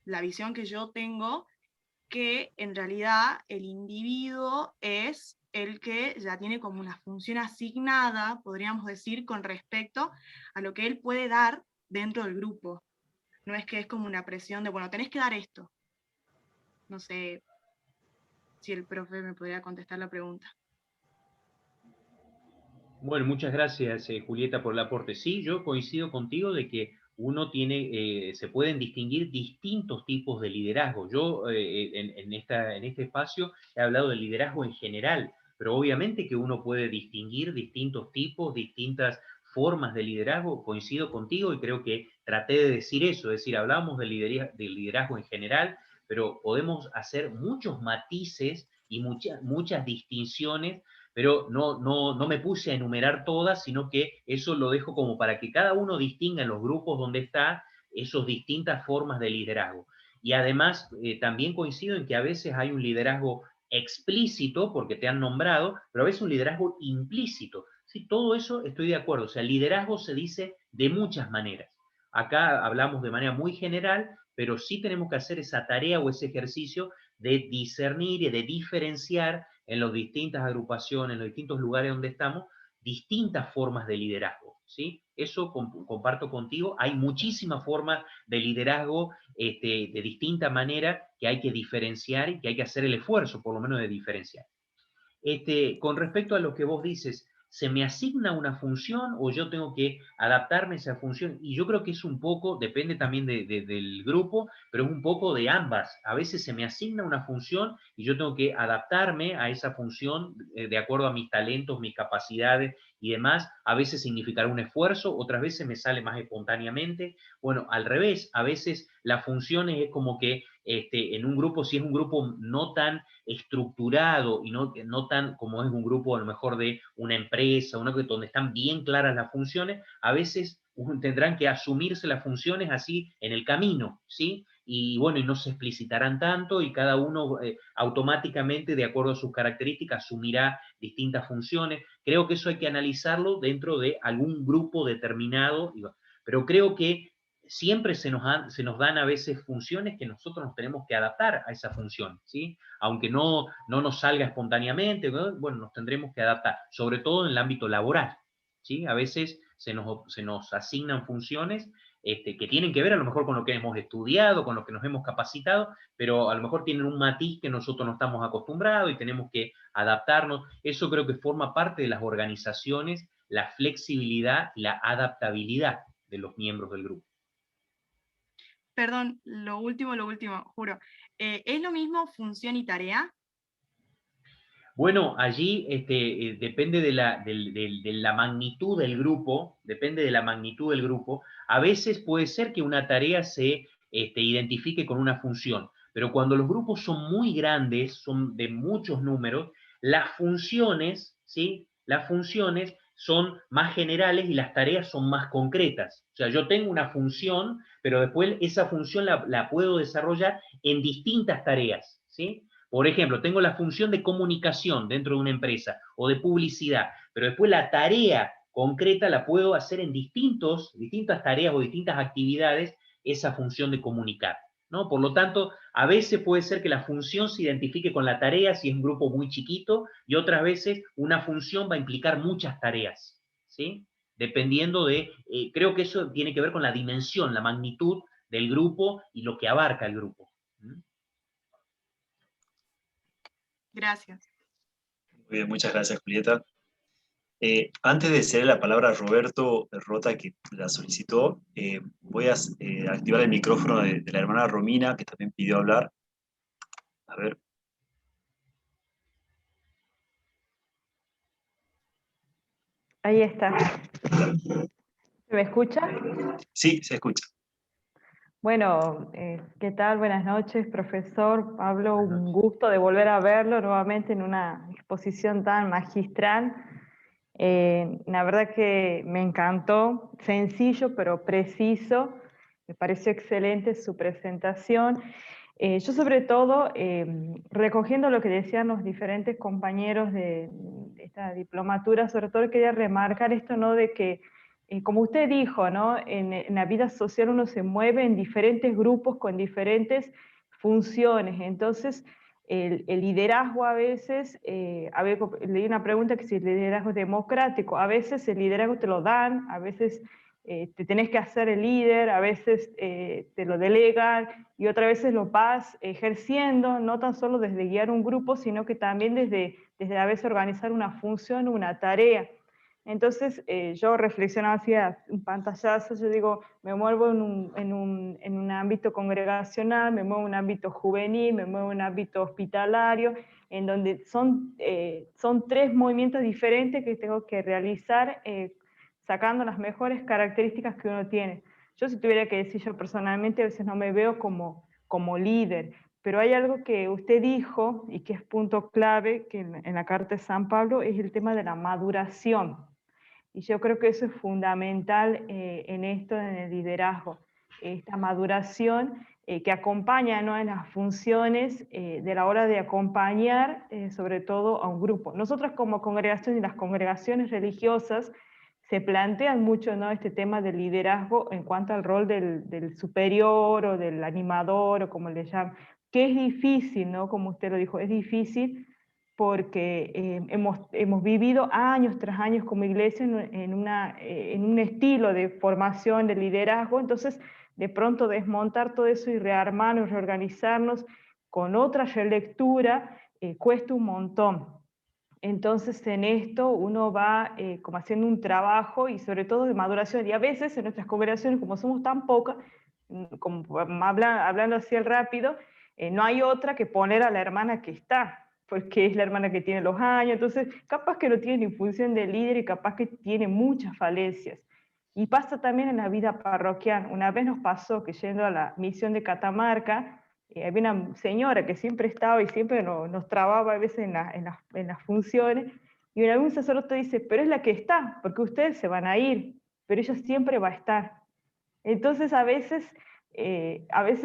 la visión que yo tengo, que en realidad el individuo es el que ya tiene como una función asignada, podríamos decir, con respecto a lo que él puede dar dentro del grupo. No es que es como una presión de, bueno, tenés que dar esto. No sé si el profe me podría contestar la pregunta. Bueno, muchas gracias, Julieta, por el aporte. Sí, yo coincido contigo de que uno se pueden distinguir distintos tipos de liderazgo. Yo en este espacio he hablado del liderazgo en general, pero obviamente que uno puede distinguir distintos tipos, distintas formas de liderazgo. Coincido contigo y creo que traté de decir eso, es decir, hablamos del liderazgo en general, pero podemos hacer muchos matices y muchas distinciones, pero no me puse a enumerar todas, sino que eso lo dejo como para que cada uno distinga en los grupos donde está esas distintas formas de liderazgo. Y además, también coincido en que a veces hay un liderazgo explícito, porque te han nombrado, pero a veces un liderazgo implícito. Sí, todo eso estoy de acuerdo. O sea, liderazgo se dice de muchas maneras. Acá hablamos de manera muy general, pero sí tenemos que hacer esa tarea o ese ejercicio de discernir y de diferenciar en las distintas agrupaciones, en los distintos lugares donde estamos, distintas formas de liderazgo, ¿sí? Eso comparto contigo, hay muchísimas formas de liderazgo de distinta manera que hay que diferenciar y que hay que hacer el esfuerzo, por lo menos, de diferenciar. Con respecto a lo que vos dices, ¿se me asigna una función o yo tengo que adaptarme a esa función? Y yo creo que es un poco, depende también del grupo, pero es un poco de ambas. A veces se me asigna una función y yo tengo que adaptarme a esa función de acuerdo a mis talentos, mis capacidades y demás. A veces significará un esfuerzo, otras veces me sale más espontáneamente. Bueno, al revés, a veces la función es como que en un grupo, si es un grupo no tan estructurado y no tan como es un grupo a lo mejor de una empresa, donde están bien claras las funciones, a veces tendrán que asumirse las funciones así en el camino, ¿sí? Y bueno, y no se explicitarán tanto y cada uno automáticamente, de acuerdo a sus características, asumirá distintas funciones. Creo que eso hay que analizarlo dentro de algún grupo determinado, pero creo que siempre se nos dan a veces funciones que nosotros nos tenemos que adaptar a esa función, ¿sí? Aunque no nos salga espontáneamente, bueno, nos tendremos que adaptar, sobre todo en el ámbito laboral, ¿sí? A veces se nos asignan funciones que tienen que ver a lo mejor con lo que hemos estudiado, con lo que nos hemos capacitado, pero a lo mejor tienen un matiz que nosotros no estamos acostumbrados y tenemos que adaptarnos. Eso creo que forma parte de las organizaciones, la flexibilidad y la adaptabilidad de los miembros del grupo. Perdón, lo último, juro. ¿Es lo mismo función y tarea? Bueno, allí depende de la magnitud del grupo, depende de la magnitud del grupo. A veces puede ser que una tarea se identifique con una función, pero cuando los grupos son muy grandes, son de muchos números, las funciones, ¿sí? Las funciones son más generales y las tareas son más concretas. O sea, yo tengo una función, pero después esa función la puedo desarrollar en distintas tareas, ¿sí? Por ejemplo, tengo la función de comunicación dentro de una empresa o de publicidad, pero después la tarea concreta la puedo hacer en distintas tareas o distintas actividades, esa función de comunicar, ¿no? Por lo tanto, a veces puede ser que la función se identifique con la tarea si es un grupo muy chiquito, y otras veces una función va a implicar muchas tareas, ¿sí? Dependiendo creo que eso tiene que ver con la dimensión, la magnitud del grupo y lo que abarca el grupo. Gracias. Muy bien, muchas gracias, Julieta. Antes de ceder la palabra a Roberto Rota, que la solicitó, voy a activar el micrófono de la hermana Romina, que también pidió hablar. A ver. Ahí está. ¿Se me escucha? Sí, se escucha. Bueno, ¿qué tal? Buenas noches, profesor Pablo. Un gusto de volver a verlo nuevamente en una exposición tan magistral. La verdad que me encantó, sencillo pero preciso. Me pareció excelente su presentación. Yo sobre todo, recogiendo lo que decían los diferentes compañeros de esta diplomatura, sobre todo quería remarcar esto, ¿no? De que como usted dijo, ¿no? En la vida social uno se mueve en diferentes grupos con diferentes funciones. Entonces, el liderazgo a veces, leí una pregunta que si el liderazgo es democrático, a veces el liderazgo te lo dan, a veces te tenés que hacer el líder, a veces te lo delegan y otras veces lo vas ejerciendo, no tan solo desde guiar un grupo, sino que también desde a veces organizar una función, una tarea. Entonces, yo reflexionaba hacia un pantallazo, yo digo, me muevo en un ámbito congregacional, me muevo en un ámbito juvenil, me muevo en un ámbito hospitalario, en donde son 3 movimientos diferentes que tengo que realizar, sacando las mejores características que uno tiene. Yo, si tuviera que decir, yo personalmente a veces no me veo como líder, pero hay algo que usted dijo y que es punto clave que en la Carta de San Pablo, es el tema de la maduración. Y yo creo que eso es fundamental en esto, en el liderazgo, esta maduración que acompaña, ¿no? En las funciones de la hora de acompañar, sobre todo a un grupo. Nosotros como congregación y las congregaciones religiosas se plantean mucho, ¿no? Este tema del liderazgo en cuanto al rol del superior o del animador o como le llaman, que es difícil, ¿no? Como usted lo dijo, es difícil porque hemos vivido años tras años como iglesia en un estilo de formación, de liderazgo. Entonces de pronto desmontar todo eso y rearmarnos, reorganizarnos con otra relectura, cuesta un montón. Entonces en esto uno va como haciendo un trabajo y sobre todo de maduración, y a veces en nuestras congregaciones, como somos tan pocas, como hablando así al rápido, no hay otra que poner a la hermana que está, porque es la hermana que tiene los años, entonces capaz que no tiene ni función de líder y capaz que tiene muchas falencias. Y pasa también en la vida parroquial. Una vez nos pasó que yendo a la misión de Catamarca, había una señora que siempre estaba y siempre nos trababa a veces en las funciones, y un sacerdote dice, pero es la que está, porque ustedes se van a ir, pero ella siempre va a estar. Entonces a veces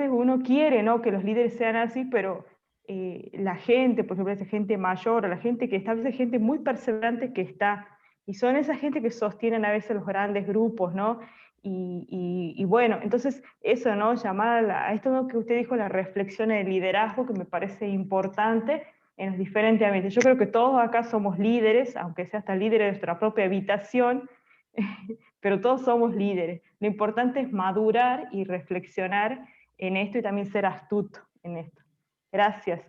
uno quiere, ¿no? Que los líderes sean así, pero la gente, por ejemplo, esa gente mayor, o la gente que está, a veces gente muy perseverante que está, y son esa gente que sostienen a veces los grandes grupos, ¿no? Y bueno, entonces eso, ¿no? Llamar a esto, ¿no? Que usted dijo, la reflexión del liderazgo, que me parece importante en los diferentes ambientes. Yo creo que todos acá somos líderes, aunque sea hasta líderes de nuestra propia habitación, pero todos somos líderes. Lo importante es madurar y reflexionar en esto y también ser astuto en esto. Gracias.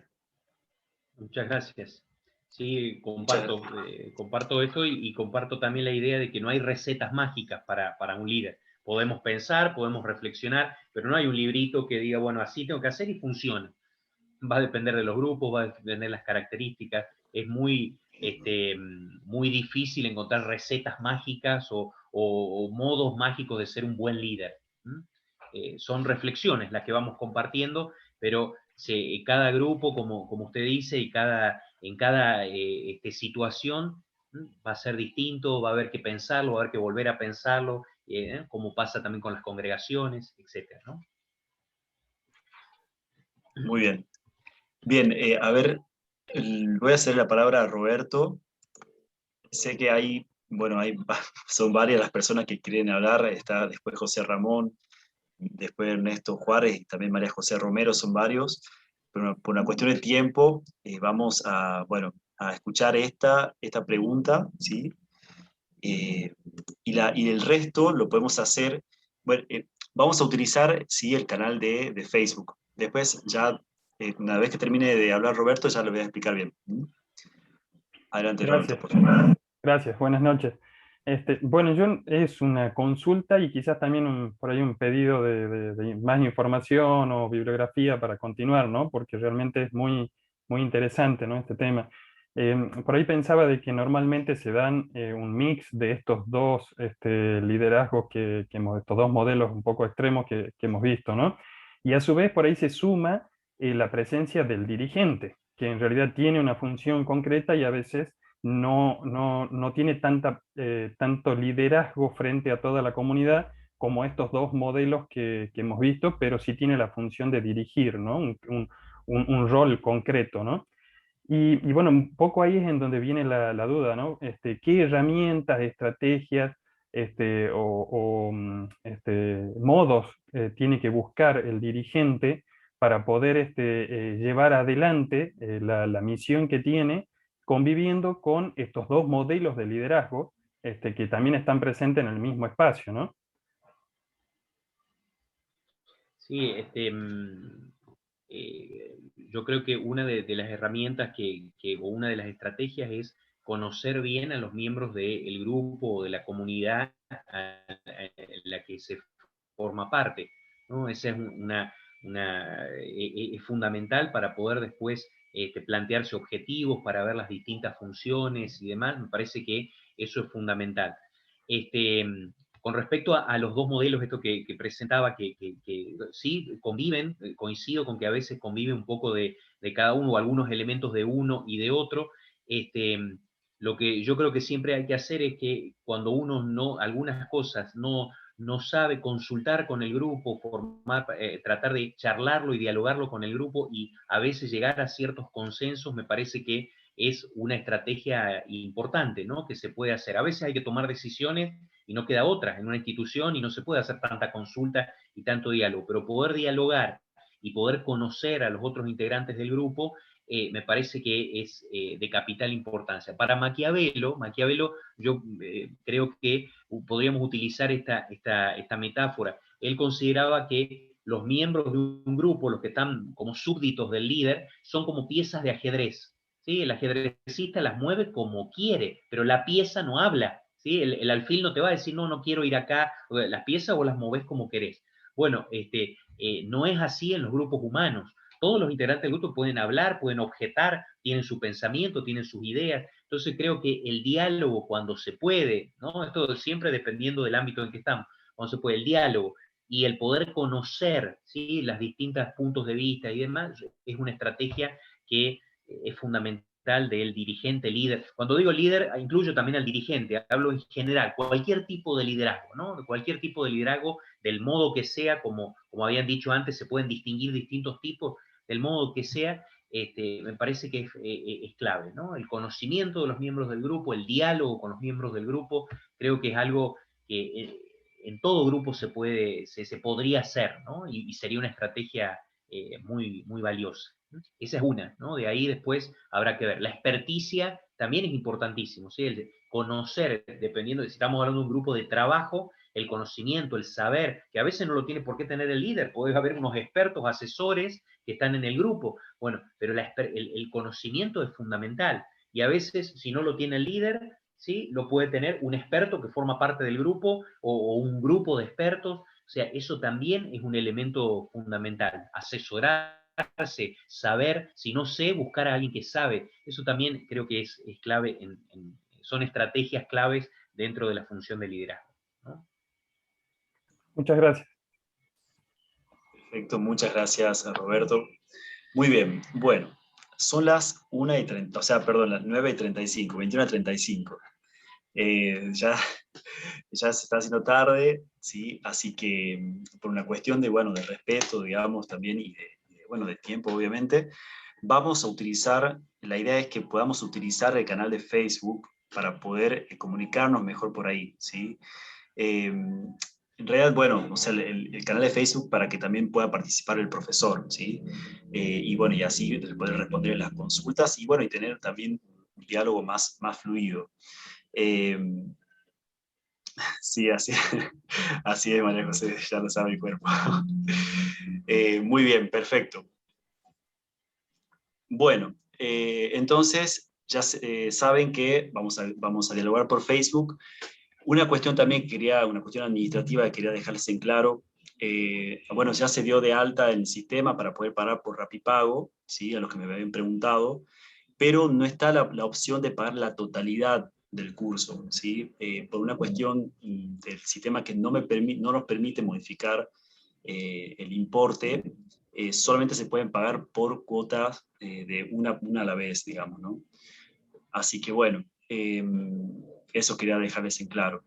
Muchas gracias. Sí, comparto eso y comparto también la idea de que no hay recetas mágicas para un líder. podemos pensar, podemos reflexionar, pero no hay un librito que diga, bueno, así tengo que hacer y funciona. Va a depender de los grupos, va a depender de las características, es muy, muy difícil encontrar recetas mágicas o modos mágicos de ser un buen líder. Son reflexiones las que vamos compartiendo, pero cada grupo, como usted dice, y en cada situación va a ser distinto, va a haber que pensarlo, va a haber que volver a pensarlo, como pasa también con las congregaciones, etc., ¿no? Muy bien. Bien, a ver, voy a hacer la palabra a Roberto. Sé que son varias las personas que quieren hablar, está después José Ramón, después Ernesto Juárez y también María José Romero, son varios, pero por una cuestión de tiempo vamos a, bueno, a escuchar esta pregunta, ¿sí? Y el resto lo podemos hacer, bueno, vamos a utilizar, sí, el canal de Facebook. Después ya, una vez que termine de hablar Roberto, ya lo voy a explicar bien. Adelante, Roberto, Gracias. por favor. Gracias, buenas noches. Bueno, es una consulta y quizás también por ahí un pedido de más información o bibliografía para continuar, ¿no? Porque realmente es muy, muy interesante, ¿no? Este tema. Por ahí pensaba de que normalmente se dan un mix de estos dos liderazgos estos dos modelos un poco extremos que hemos visto, ¿no? Y a su vez por ahí se suma la presencia del dirigente, que en realidad tiene una función concreta y a veces no tiene tanto liderazgo frente a toda la comunidad como estos dos modelos que hemos visto, pero sí tiene la función de dirigir, ¿no? Un rol concreto, ¿no? Y bueno, un poco ahí es en donde viene la duda, ¿no? ¿Qué herramientas, estrategias modos tiene que buscar el dirigente para poder llevar adelante la misión que tiene, conviviendo con estos dos modelos de liderazgo que también están presentes en el mismo espacio, ¿no? Sí, yo creo que una de las herramientas o una de las estrategias es conocer bien a los miembros del grupo o de la comunidad en la que se forma parte, ¿no? Esa es es fundamental para poder después plantearse objetivos, para ver las distintas funciones y demás. Me parece que eso es fundamental. Con respecto a los dos modelos, esto que presentaba, que sí conviven, coincido con que a veces convive un poco de cada uno, o algunos elementos de uno y de otro. Lo que yo creo que siempre hay que hacer es que cuando uno algunas cosas no sabe, consultar con el grupo, tratar de charlarlo y dialogarlo con el grupo y a veces llegar a ciertos consensos, me parece que es una estrategia importante, ¿no? Que se puede hacer. A veces hay que tomar decisiones y no queda otra en una institución y no se puede hacer tanta consulta y tanto diálogo, pero poder dialogar y poder conocer a los otros integrantes del grupo me parece que es de capital importancia. Para Maquiavelo yo creo que podríamos utilizar esta metáfora. Él consideraba que los miembros de un grupo, los que están como súbditos del líder, son como piezas de ajedrez. ¿Sí? El ajedrecista las mueve como quiere, pero la pieza no habla. ¿Sí? El alfil no te va a decir, no quiero ir acá, las piezas vos las movés como querés. Bueno, no es así en los grupos humanos. Todos los integrantes del grupo pueden hablar, pueden objetar, tienen su pensamiento, tienen sus ideas. Entonces creo que el diálogo cuando se puede, ¿no? Esto siempre dependiendo del ámbito en que estamos, cuando se puede, el diálogo y el poder conocer, ¿sí? Las distintas puntos de vista y demás, es una estrategia que es fundamental del dirigente, líder. Cuando digo líder, incluyo también al dirigente, hablo en general, cualquier tipo de liderazgo, ¿no? Cualquier tipo de liderazgo, del modo que sea, como habían dicho antes, se pueden distinguir distintos tipos, del modo que sea, me parece que es clave, ¿no? El conocimiento de los miembros del grupo, el diálogo con los miembros del grupo, creo que es algo que en todo grupo se podría hacer, ¿no? Y sería una estrategia muy, muy valiosa. Esa es una, ¿no? De ahí después habrá que ver. La experticia también es importantísimo, ¿sí? El conocer, dependiendo de si estamos hablando de un grupo de trabajo, el conocimiento, el saber, que a veces no lo tiene por qué tener el líder, puede haber unos expertos, asesores que están en el grupo, bueno, pero el conocimiento es fundamental, y a veces, si no lo tiene el líder, ¿sí? Lo puede tener un experto que forma parte del grupo o un grupo de expertos. O sea, eso también es un elemento fundamental. Asesorarse, saber, si no sé, buscar a alguien que sabe. Eso también creo que es clave, son estrategias claves dentro de la función de liderazgo, ¿no? Muchas gracias. Perfecto, muchas gracias, Roberto. Muy bien, bueno, son las 1:30, o sea, perdón, las 9:35, 21:35. Ya se está haciendo tarde, ¿sí? Así que por una cuestión de, bueno, de respeto, digamos, también, y bueno, de tiempo, obviamente, vamos a utilizar, la idea es que podamos utilizar el canal de Facebook para poder comunicarnos mejor por ahí, ¿sí? En realidad, bueno, o sea, el canal de Facebook para que también pueda participar el profesor, ¿sí? Y bueno, y así poder responder las consultas y bueno, y tener también un diálogo más fluido. Sí, así, así es, María José, ya lo sabe el cuerpo. Muy bien, perfecto. Bueno, entonces ya saben que vamos a dialogar por Facebook. Una cuestión también una cuestión administrativa que quería dejarles en claro. Bueno, ya se dio de alta el sistema para poder pagar por Rapipago, ¿sí? A los que me habían preguntado, pero no está la opción de pagar la totalidad del curso, ¿sí? Por una cuestión del sistema que no nos permite modificar el importe, solamente se pueden pagar por cuotas de una a la vez, digamos, ¿no? Así que bueno, eso quería dejarles en claro.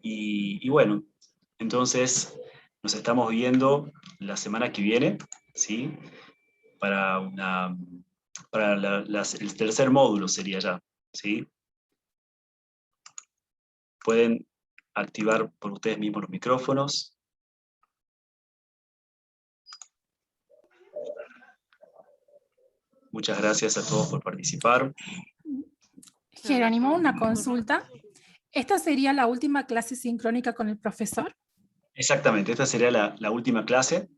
Y bueno, entonces nos estamos viendo la semana que viene, ¿sí? Para el tercer módulo sería ya, ¿sí? Pueden activar por ustedes mismos los micrófonos. Muchas gracias a todos por participar. Jerónimo, una consulta. ¿Esta sería la última clase sincrónica con el profesor? Exactamente, esta sería la última clase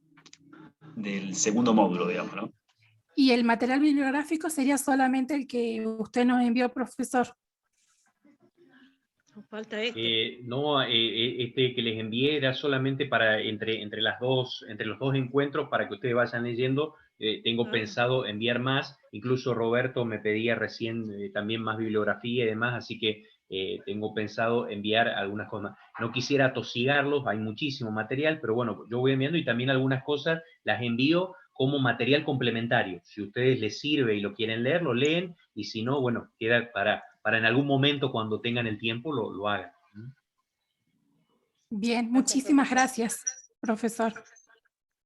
del segundo módulo, digamos, ¿no? ¿Y el material bibliográfico sería solamente el que usted nos envió, profesor? Falta No, este que les envié era solamente para entre los dos encuentros para que ustedes vayan leyendo. Tengo pensado enviar más, incluso Roberto me pedía recién también más bibliografía y demás, así que tengo pensado enviar algunas cosas. No quisiera atosigarlos, hay muchísimo material, pero bueno, yo voy enviando y también algunas cosas las envío como material complementario. Si a ustedes les sirve y lo quieren leer, lo leen, y si no, bueno, queda para en algún momento cuando tengan el tiempo lo hagan. Bien, muchísimas gracias, profesor.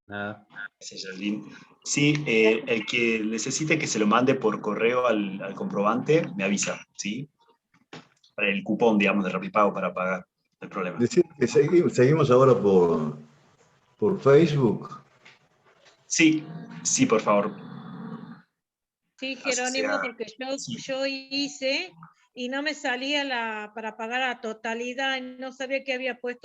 Nada. Gracias, Jardín. Sí, el que necesite que se lo mande por correo al comprobante, me avisa, ¿sí? Para el cupón, digamos, de Rapipago para pagar, no hay problema. Decir que seguimos ahora por Facebook. Sí, sí, por favor. Sí, Jerónimo, porque yo hice y no me salía para pagar la totalidad, y no sabía que había puesto